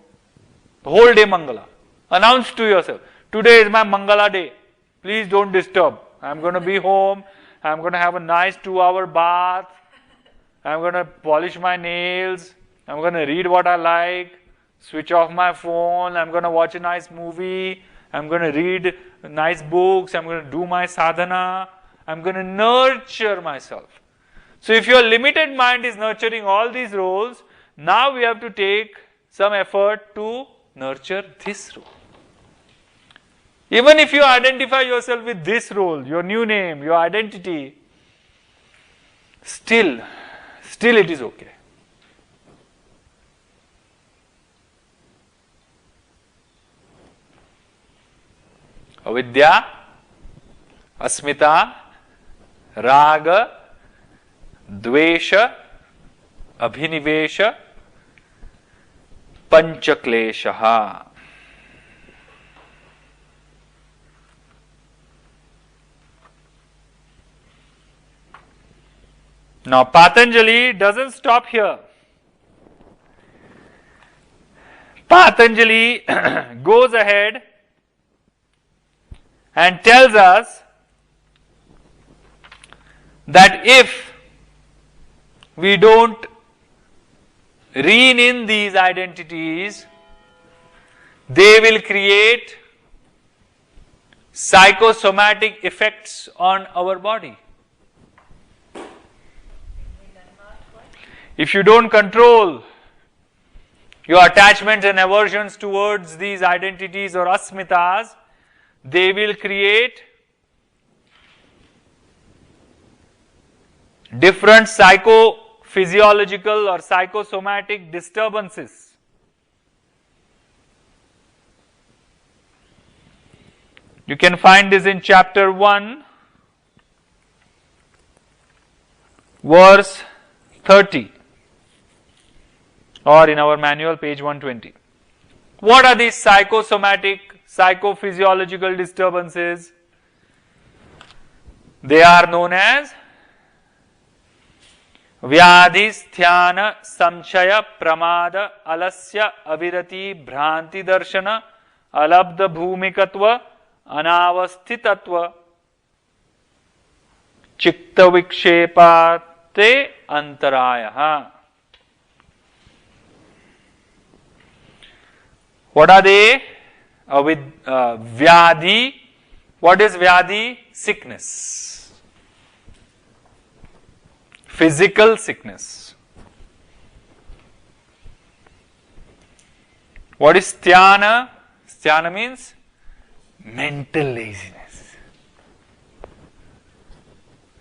the whole day Mangala. Announce to yourself, today is my Mangala day. Please don't disturb. I'm going to be home. I'm going to have a nice 2-hour bath. I'm going to polish my nails. I'm going to read what I like. Switch off my phone. I'm going to watch a nice movie. I'm going to read nice books. I'm going to do my sadhana. I'm going to nurture myself. So if your limited mind is nurturing all these roles, now we have to take some effort to nurture this role. Even if you identify yourself with this role, your new name, your identity, still it is okay. Avidya, Asmita, Raga, Dvesha, Abhinivesha, Panchaklesha. Now Patanjali doesn't stop here. Patanjali goes ahead and tells us that if we don't rein in these identities, they will create psychosomatic effects on our body. If you don't control your attachments and aversions towards these identities or asmitas, they will create different psychophysiological or psychosomatic disturbances. You can find this in chapter 1, verse 30. Or in our manual, page 120. What are these psychosomatic, psychophysiological disturbances? They are known as Vyadhi, Sthyana, Samshaya, Pramada, Alasya, Avirati, Bhranti Darshana, Alabdha Bhumikatva, Anavasthitatva, Chikta Vikshepate Antarayaha. What are they? Vyadhi. What is Vyadhi? Sickness. Physical sickness. What is Sthyana? Sthyana means mental laziness.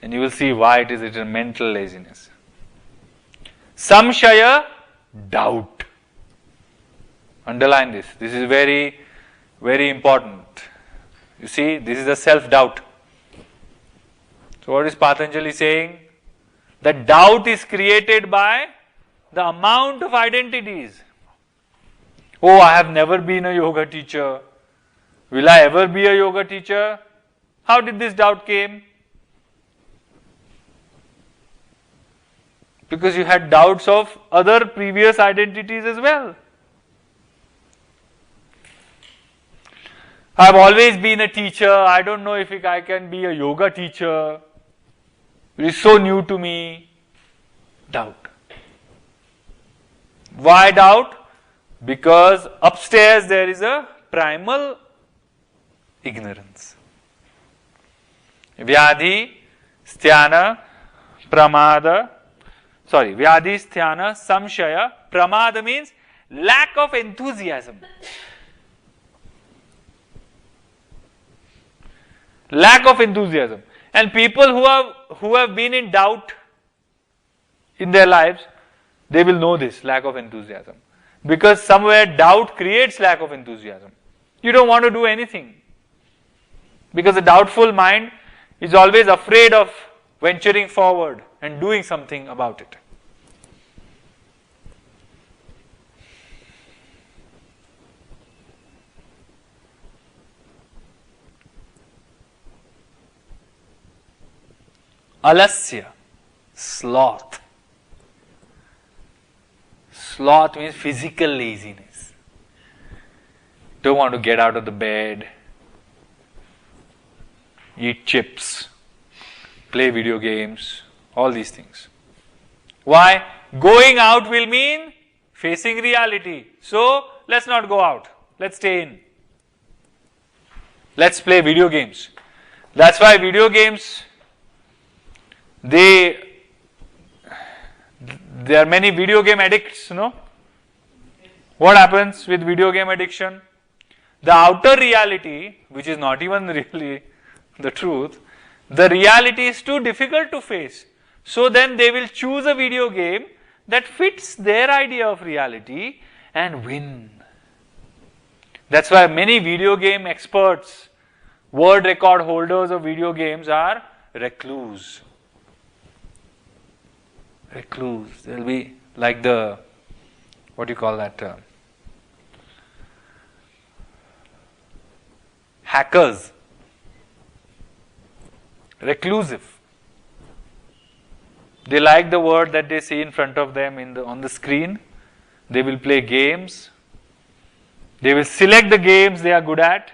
And you will see why it is a mental laziness. Samshaya, doubt. Underline this. This is very, very important. You see, this is a self-doubt. So what is Patanjali saying? That doubt is created by the amount of identities. Oh, I have never been a yoga teacher. Will I ever be a yoga teacher? How did this doubt came? Because you had doubts of other previous identities as well. I have always been a teacher. I don't know if I can be a yoga teacher. It is so new to me. Doubt. Why doubt? Because upstairs there is a primal ignorance. Vyadhi, Sthyana, Pramada. Vyadhi, Sthyana, Samshaya. Pramada means lack of enthusiasm. Lack of enthusiasm. And people who have been in doubt in their lives, they will know this lack of enthusiasm. Because somewhere doubt creates lack of enthusiasm. You don't want to do anything. Because a doubtful mind is always afraid of venturing forward and doing something about it. Alasya, sloth. Sloth means physical laziness. Don't want to get out of the bed, eat chips, play video games, all these things. Why? Going out will mean facing reality. So, let's not go out. Let's stay in. Let's play video games. That's why video games there are many video game addicts, no? What happens with video game addiction? The outer reality, which is not even really the truth, the reality is too difficult to face. So then they will choose a video game that fits their idea of reality and win. That's why many video game experts, world record holders of video games are recluse. Recluse. They'll be like the, what do you call that term? Hackers. Reclusive. They like the world that they see in front of them on the screen. They will play games. They will select the games they are good at.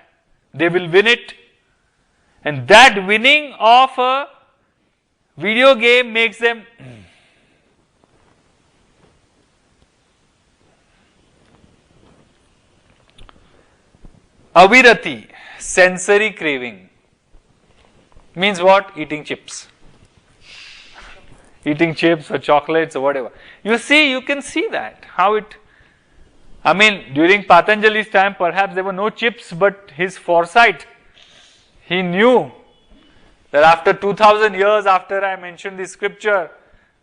They will win it. And that winning of a video game makes them avirati, sensory craving. Means what? Eating chips. Eating chips or chocolates or whatever. You can see that. How it, during Patanjali's time, perhaps there were no chips, but his foresight, he knew that after 2000 years after I mentioned this scripture,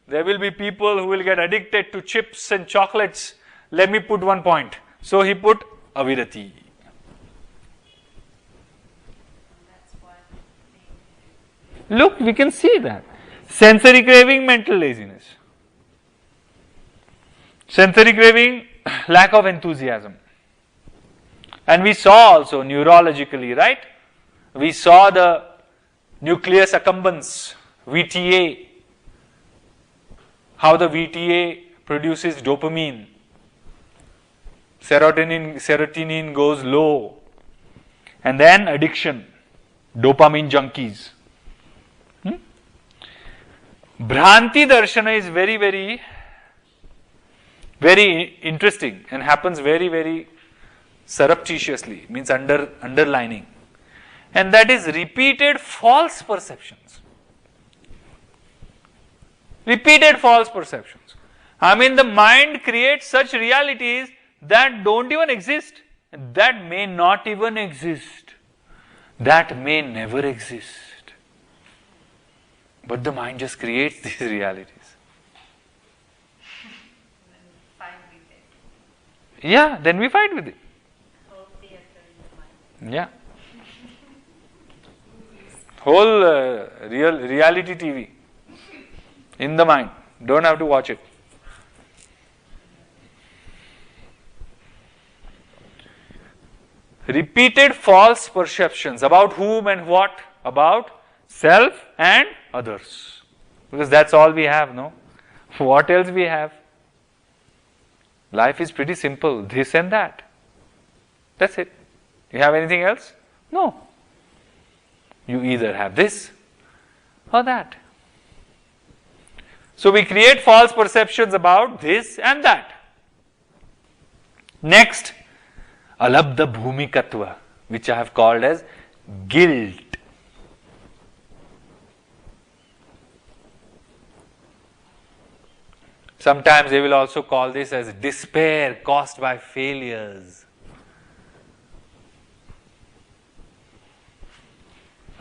there will be people who will get addicted to chips and chocolates. Let me put one point. So he put avirati. Look, we can see that. Sensory craving, mental laziness. Sensory craving, lack of enthusiasm. And we saw also neurologically, right? We saw the nucleus accumbens, VTA. How the VTA produces dopamine. Serotonin goes low. And then addiction, dopamine junkies. Bhranti darshana is very, very, very interesting and happens very, very surreptitiously, means underlining. And that is repeated false perceptions. Repeated false perceptions. The mind creates such realities that don't even exist, that may not even exist, that may never exist. But the mind just creates these realities. Yeah, then we fight with it. Yeah. Whole reality TV in the mind. Don't have to watch it. Repeated false perceptions about whom and what? About self and others. Because that's all we have, no? What else we have? Life is pretty simple. This and that. That's it. You have anything else? No. You either have this or that. So we create false perceptions about this and that. Next, alabdha bhumikatva, which I have called as guilt. Sometimes they will also call this as despair caused by failures.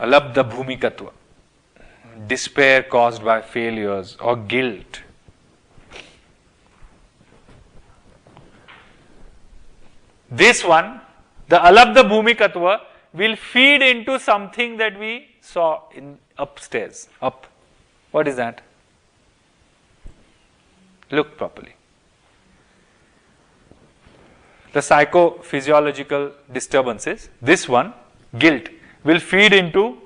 Alabdha bhumikatva. Despair caused by failures or guilt. This one, the alabdha bhumikatva, will feed into something that we saw in upstairs. Up. What is that? Look properly. The psychophysiological disturbances, this one, guilt, will feed into.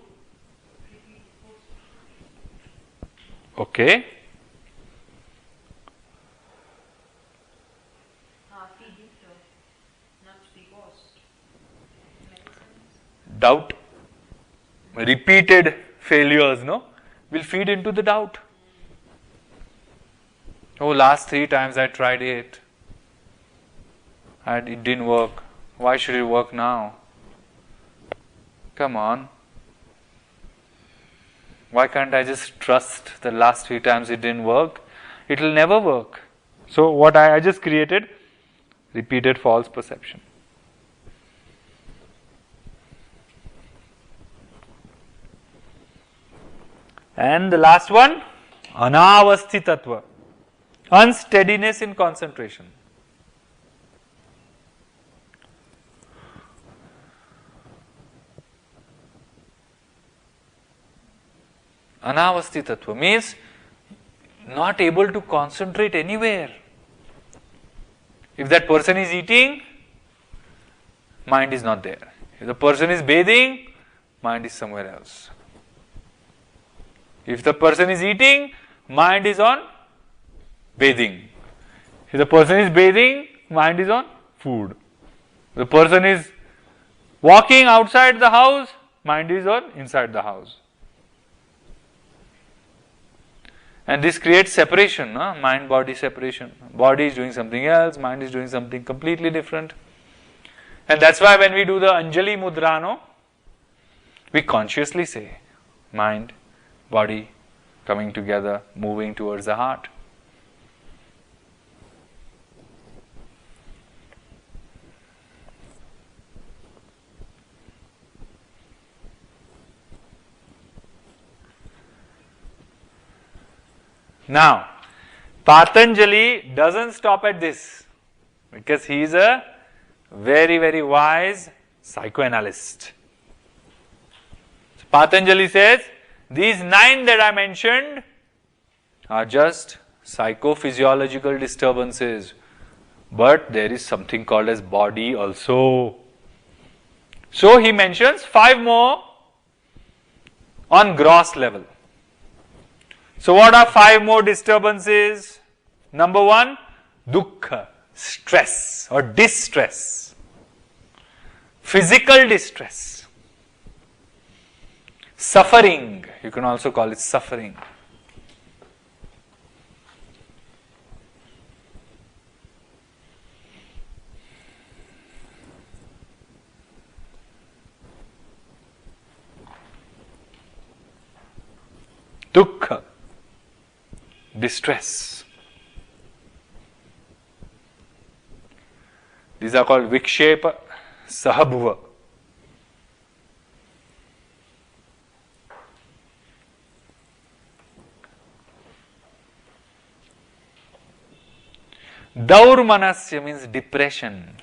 Okay. Doubt. Repeated failures, no? Will feed into the doubt. Oh, last 3 times I tried it. And it didn't work. Why should it work now? Come on. Why can't I just trust the last 3 times it didn't work? It will never work. So what I just created, repeated false perception. And the last one, anavasthitatva, unsteadiness in concentration. Anavasthitatva means not able to concentrate anywhere. If that person is eating, mind is not there. If the person is bathing, mind is somewhere else. If the person is eating, mind is on bathing. If the person is bathing, mind is on food. If the person is walking outside the house, mind is on inside the house. And this creates separation, mind-body separation. Body is doing something else, mind is doing something completely different. And that's why when we do the Anjali Mudra, we consciously say mind, body coming together, moving towards the heart. Now, Patanjali doesn't stop at this because he is a very, very wise psychoanalyst. So Patanjali says, these 9 that I mentioned are just psychophysiological disturbances, but there is something called as body also. So he mentions 5 more on gross level. So what are 5 more disturbances? Number 1, dukkha, stress or distress. Physical distress. Suffering, you can also call it suffering. Dukkha, distress. These are called vikshepa, sahabhuva. Daurmanasya means depression.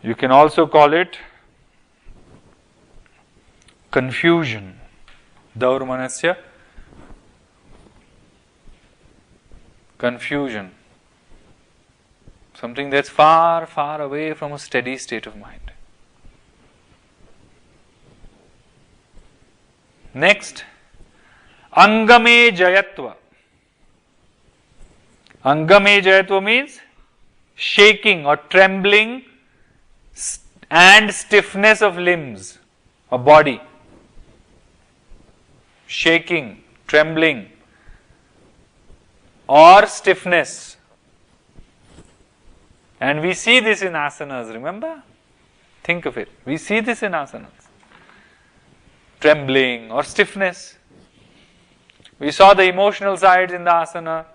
You can also call it confusion. Daurmanasya, confusion. Something that's far, far away from a steady state of mind. Next, angame jayatva. Angame jayatva means shaking or trembling and stiffness of limbs or body. Shaking, trembling or stiffness. And we see this in asanas, remember? Think of it. We see this in asanas. Trembling or stiffness. We saw the emotional sides in the asana,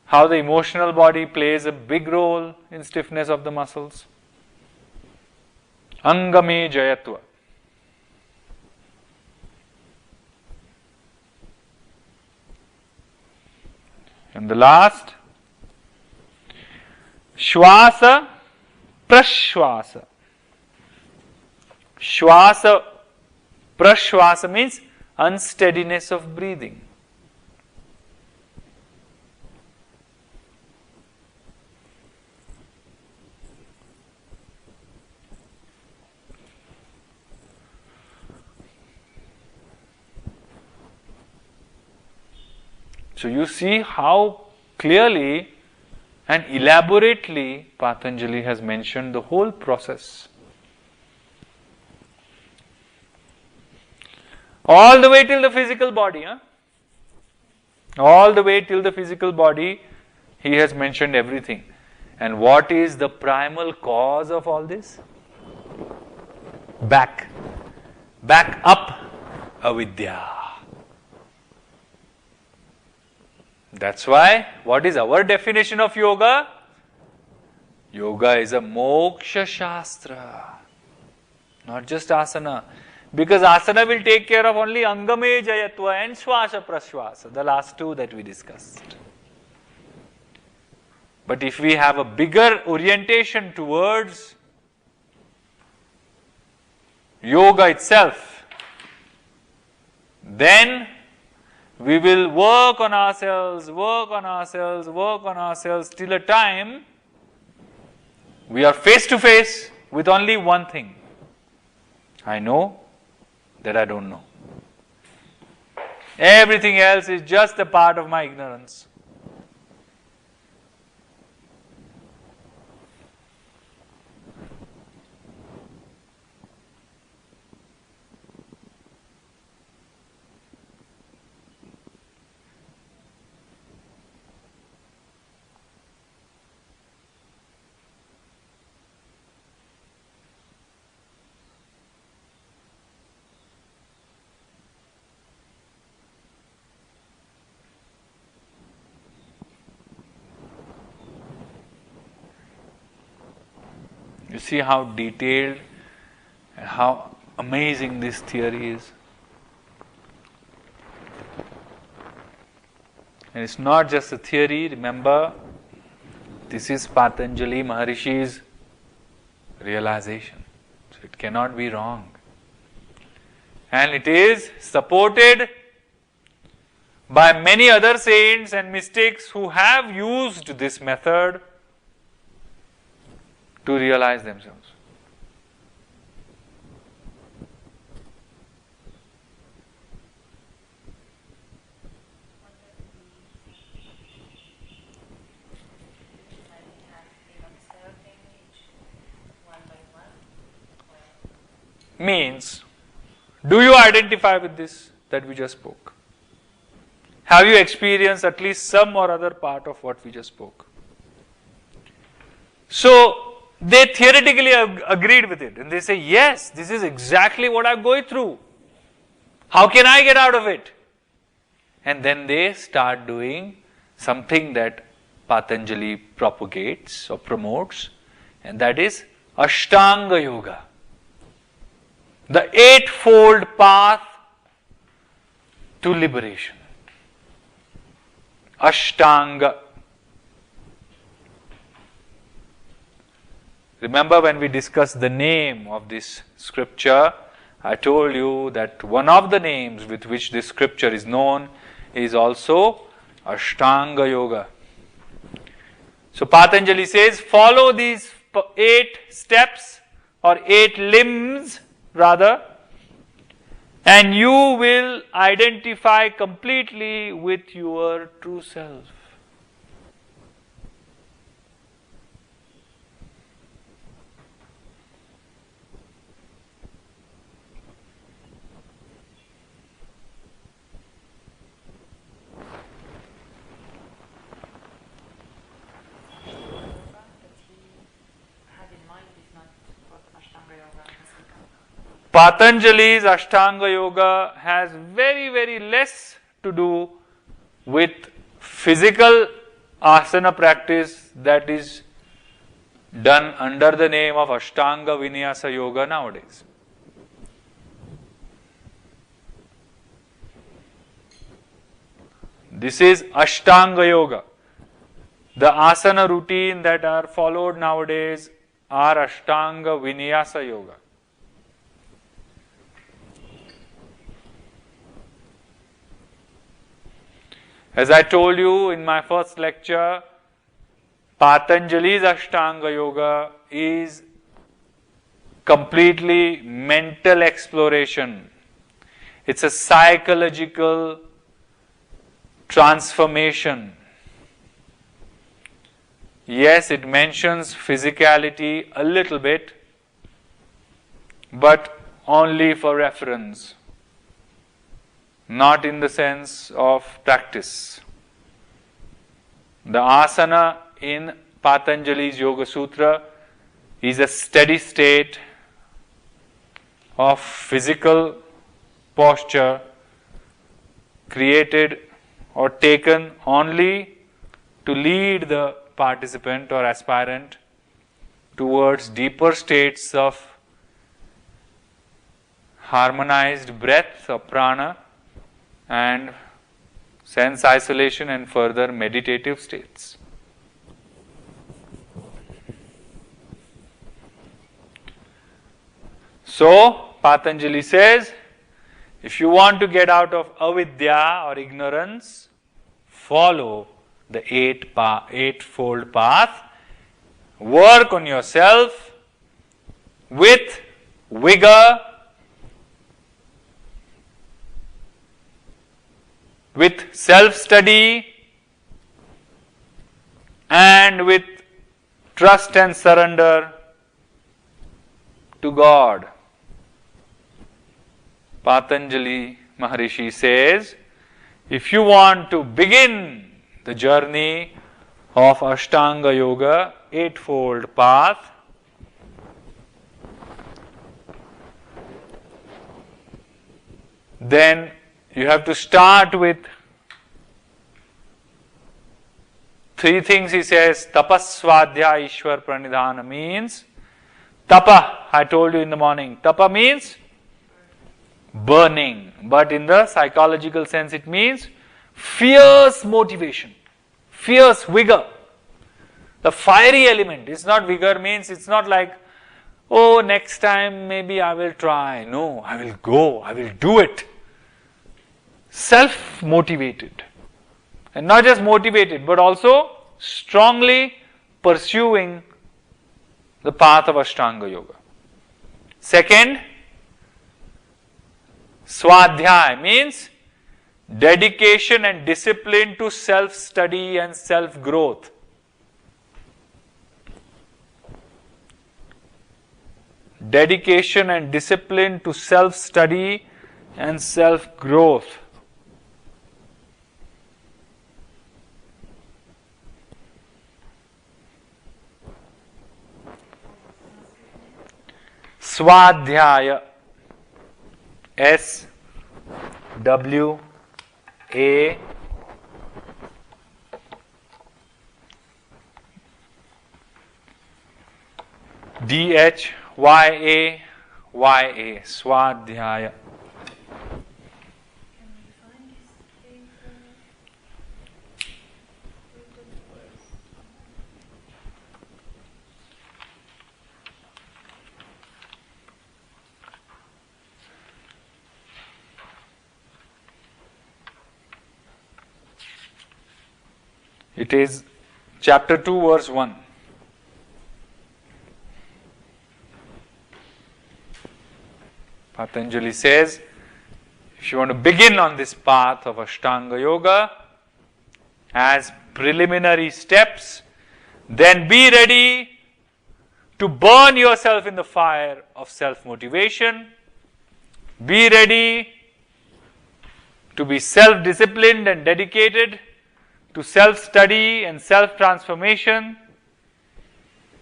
how the emotional body plays a big role in stiffness of the muscles. Angame jayatva. And the last, Shwasa prashwasa. Shwasa prashwasa means unsteadiness of breathing. So you see how clearly and elaborately Patanjali has mentioned the whole process. All the way till the physical body. All the way till the physical body, he has mentioned everything. And what is the primal cause of all this? Back up, avidya. That's why, what is our definition of yoga? Yoga is a moksha shastra, not just asana. Because asana will take care of only angame jayatva and swasa praswasa, the last two that we discussed. But if we have a bigger orientation towards yoga itself, then we will work on ourselves till a time we are face to face with only one thing. I know that I don't know. Everything else is just a part of my ignorance. You see how detailed and how amazing this theory is. And it's not just a theory, remember, this is Patanjali Maharishi's realization. So it cannot be wrong. And it is supported by many other saints and mystics who have used this method to realize themselves. Means, do you identify with this that we just spoke? Have you experienced at least some or other part of what we just spoke? So, they theoretically agreed with it and they say, yes, this is exactly what I'm going through. How can I get out of it? And then they start doing something that Patanjali propagates or promotes, and that is Ashtanga Yoga. The eightfold path to liberation. Ashtanga. Remember when we discussed the name of this scripture, I told you that one of the names with which this scripture is known is also Ashtanga Yoga. So Patanjali says, follow these 8 steps or 8 limbs rather, and you will identify completely with your true self. Patanjali's Ashtanga Yoga has very, very less to do with physical asana practice that is done under the name of Ashtanga Vinyasa Yoga nowadays. This is Ashtanga Yoga. The asana routine that are followed nowadays are Ashtanga Vinyasa Yoga. As I told you in my first lecture, Patanjali's Ashtanga Yoga is completely mental exploration. It's a psychological transformation. Yes, it mentions physicality a little bit, but only for reference. not in the sense of practice. The asana in Patanjali's Yoga Sutra is a steady state of physical posture created or taken only to lead the participant or aspirant towards deeper states of harmonized breath or prana and sense isolation and further meditative states. So, Patanjali says, if you want to get out of avidya or ignorance, follow the eightfold path, work on yourself with vigor, with self-study, and with trust and surrender to God. Patanjali Maharishi says, if you want to begin the journey of Ashtanga Yoga, eightfold path, then you have to start with three things. He says, tapasvadhya ishwar pranidhana means, tapa, I told you in the morning, tapa means burning, but in the psychological sense it means fierce motivation, fierce vigor. The fiery element. It's not vigor means it's not like, oh, next time maybe I will try. No, I will go, I will do it. Self-motivated. And not just motivated, but also strongly pursuing the path of Ashtanga Yoga. Second, Swadhyaya means dedication and discipline to self-study and self-growth. Dedication and discipline to self-study and self-growth. Swadhyaya, S-W-A D-H-Y-A-Y-A, Swadhyaya. It is chapter 2 verse 1. Patanjali says, if you want to begin on this path of Ashtanga Yoga as preliminary steps, then be ready to burn yourself in the fire of self-motivation. Be ready to be self-disciplined and dedicated to self-study and self-transformation,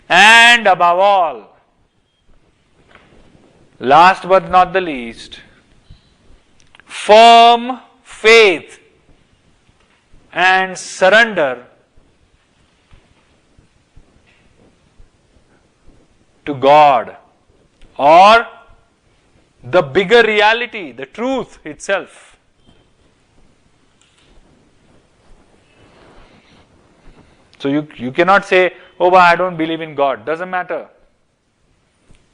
and above all, last but not the least, firm faith and surrender to God or the bigger reality, the truth itself. So you cannot say, oh, but I don't believe in God. Doesn't matter.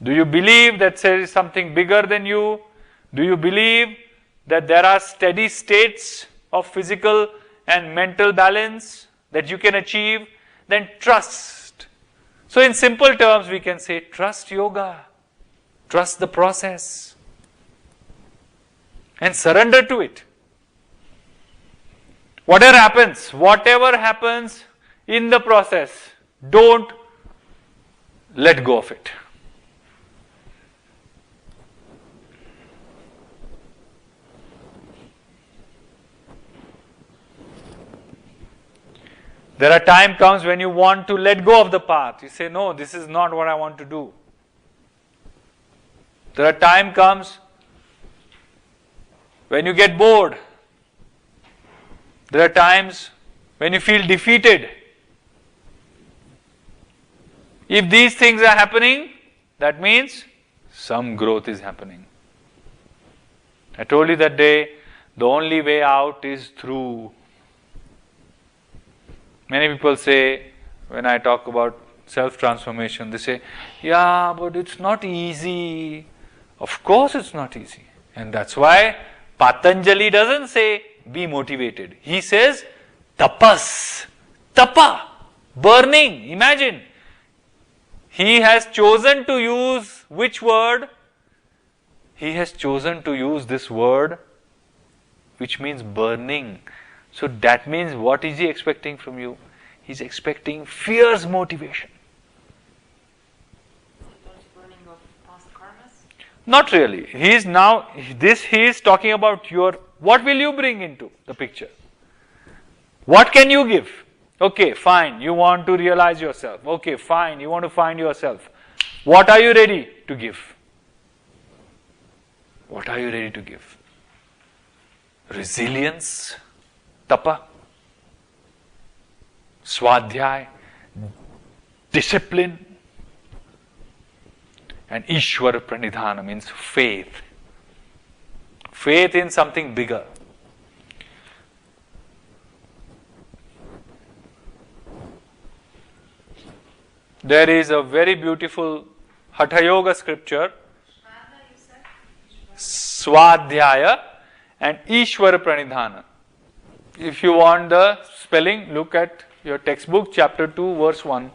Do you believe that there is something bigger than you? Do you believe that there are steady states of physical and mental balance that you can achieve? Then trust. So in simple terms we can say, trust yoga. Trust the process. And surrender to it. Whatever happens in the process, don't let go of it. There are time comes when you want to let go of the path. You say, no, this is not what I want to do. There are time comes when you get bored. There are times when you feel defeated. If these things are happening, that means some growth is happening. I told you that day, the only way out is through. Many people say, when I talk about self-transformation, they say, yeah, but it's not easy. Of course it's not easy. And that's why Patanjali doesn't say, be motivated. He says, tapas, tapa, burning. Imagine. He has chosen to use which word? He has chosen to use this word which means burning. So that means what is he expecting from you? He's expecting fierce motivation. Burning of past karmas? Not really. He is talking about what will you bring into the picture? What can you give? Okay, fine, you want to realize yourself. Okay, fine, you want to find yourself. What are you ready to give? What are you ready to give? Resilience, tapa, swadhyay, discipline, and Ishwar pranidhana means faith. Faith in something bigger. There is a very beautiful Hatha Yoga scripture, Swadhyaya and Ishwar Pranidhana. If you want the spelling, look at your textbook, chapter 2, verse 1.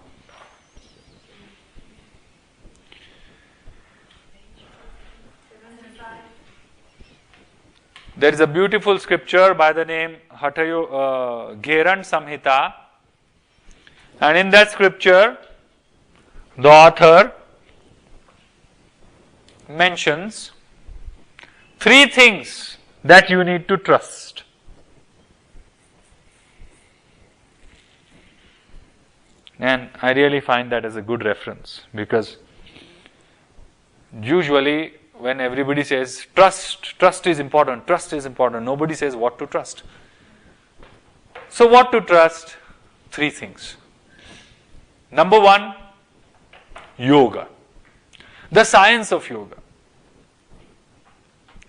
There is a beautiful scripture by the name Gheran Samhita, and in that scripture, the author mentions 3 things that you need to trust. And I really find that as a good reference, because usually when everybody says trust is important, nobody says what to trust. So what to trust? 3 things. Number 1, yoga. The science of yoga.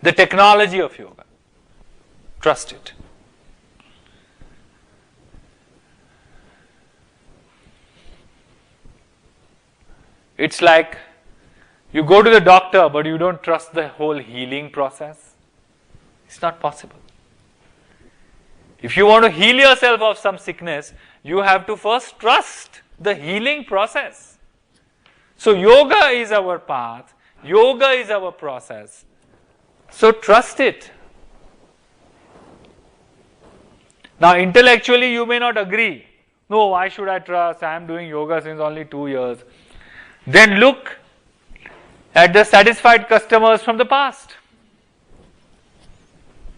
The technology of yoga. Trust it. It's like you go to the doctor but you don't trust the whole healing process. It's not possible. If you want to heal yourself of some sickness, you have to first trust the healing process. So yoga is our path, yoga is our process. So trust it. Now intellectually you may not agree. No, why should I trust? I am doing yoga since only 2 years. Then look at the satisfied customers from the past.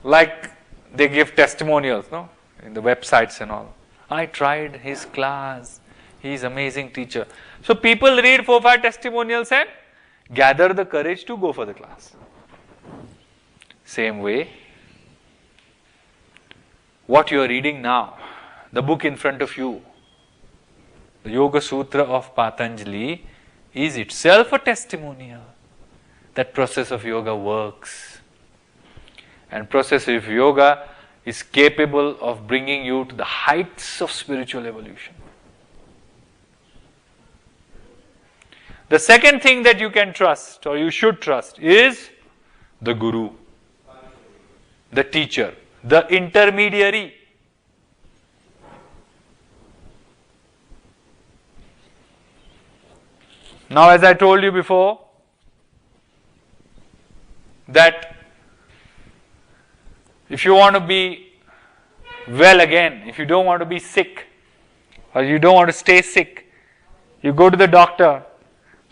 Like they give testimonials, no? In the websites and all. I tried his class. He is amazing teacher. So people read 4-5 testimonials and gather the courage to go for the class. Same way, what you are reading now, the book in front of you, the Yoga Sutra of Patanjali, is itself a testimonial that process of yoga works. And process of yoga is capable of bringing you to the heights of spiritual evolution. The second thing that you can trust or you should trust is the guru, the teacher, the intermediary. Now, as I told you before, that if you want to be well again, if you don't want to be sick, or you don't want to stay sick, you go to the doctor.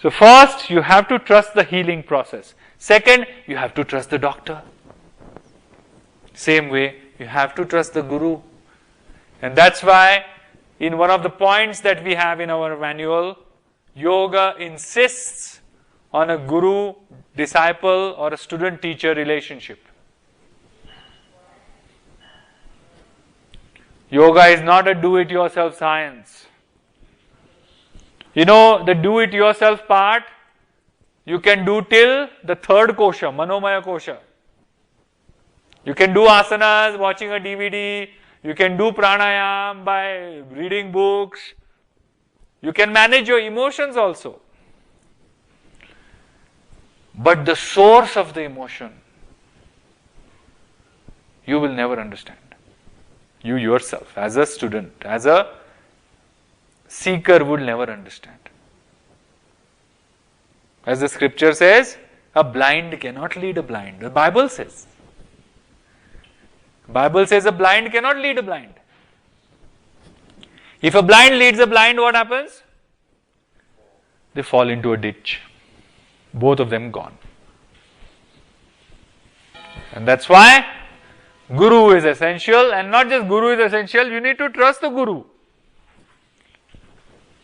So first, you have to trust the healing process. Second, you have to trust the doctor. Same way, you have to trust the guru. And that's why in one of the points that we have in our manual, yoga insists on a guru-disciple or a student-teacher relationship. Yoga is not a do-it-yourself science. You know, the do-it-yourself part, you can do till the third kosha, Manomaya kosha. You can do asanas, watching a DVD, you can do pranayam by reading books, you can manage your emotions also. But the source of the emotion, you will never understand. You yourself, as a student, as a seeker, would never understand. As the scripture says, a blind cannot lead a blind. The Bible says. Bible says a blind cannot lead a blind. If a blind leads a blind, what happens? They fall into a ditch. Both of them gone. And that's why Guru is essential, and not just Guru is essential, you need to trust the Guru.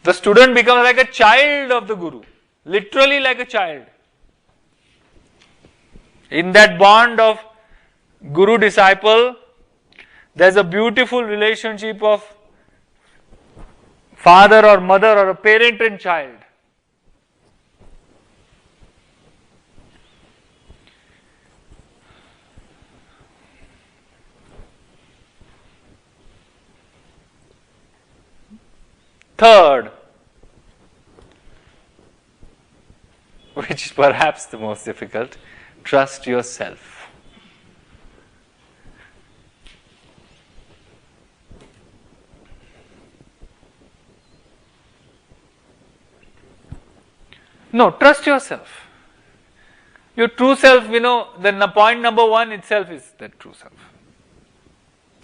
The student becomes like a child of the Guru, literally like a child. In that bond of Guru-disciple, there's a beautiful relationship of father or mother or a parent and child. Third, which is perhaps the most difficult, trust yourself. No, trust yourself. Your true self, the point number one itself is that true self.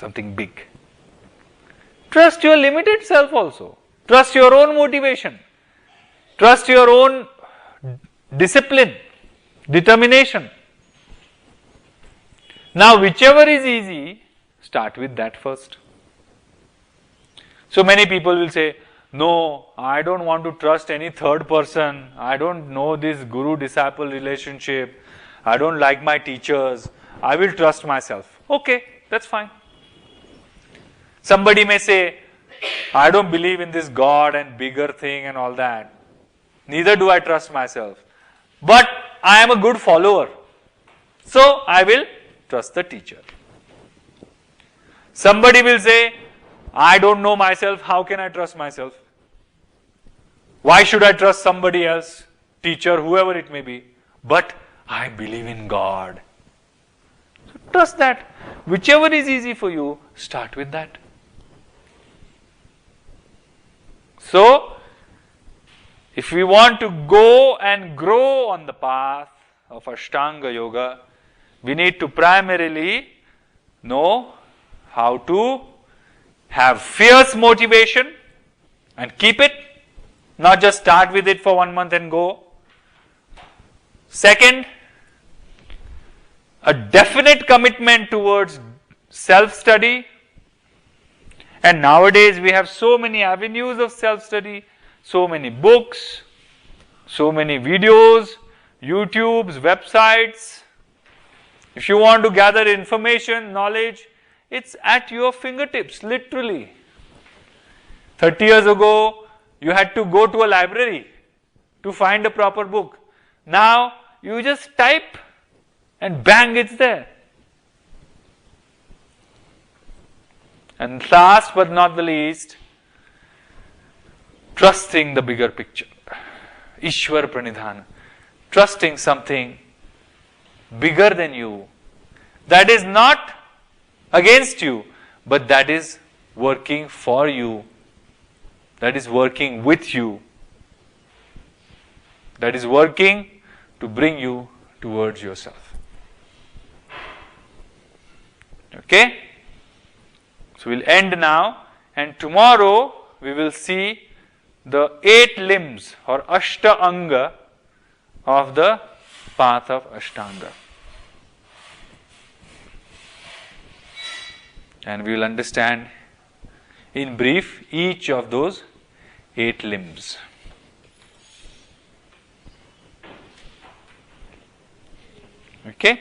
Something big. Trust your limited self also. Trust your own motivation. Trust your own discipline, determination. Now, whichever is easy, start with that first. So many people will say, no, I don't want to trust any third person. I don't know this guru-disciple relationship. I don't like my teachers. I will trust myself. Okay, that's fine. Somebody may say, I don't believe in this God and bigger thing and all that. Neither do I trust myself. But I am a good follower. So I will trust the teacher. Somebody will say, I don't know myself. How can I trust myself? Why should I trust somebody else? Teacher, whoever it may be. But I believe in God. So trust that. Whichever is easy for you, start with that. So, if we want to go and grow on the path of Ashtanga Yoga, we need to primarily know how to have fierce motivation and keep it, not just start with it for 1 month and go. Second, a definite commitment towards self-study. And nowadays we have so many avenues of self-study, so many books, so many videos, YouTubes, websites. If you want to gather information, knowledge, it's at your fingertips, literally. 30 years ago, you had to go to a library to find a proper book. Now, you just type and bang, it's there. And last but not the least, trusting the bigger picture. Ishwar Pranidhana. Trusting something bigger than you. That is not against you, but that is working for you. That is working with you. That is working to bring you towards yourself. Okay? So we'll end now, and tomorrow we will see the 8 limbs or Ashta Anga of the path of Ashtanga. And we will understand in brief, each of those 8 limbs. Okay?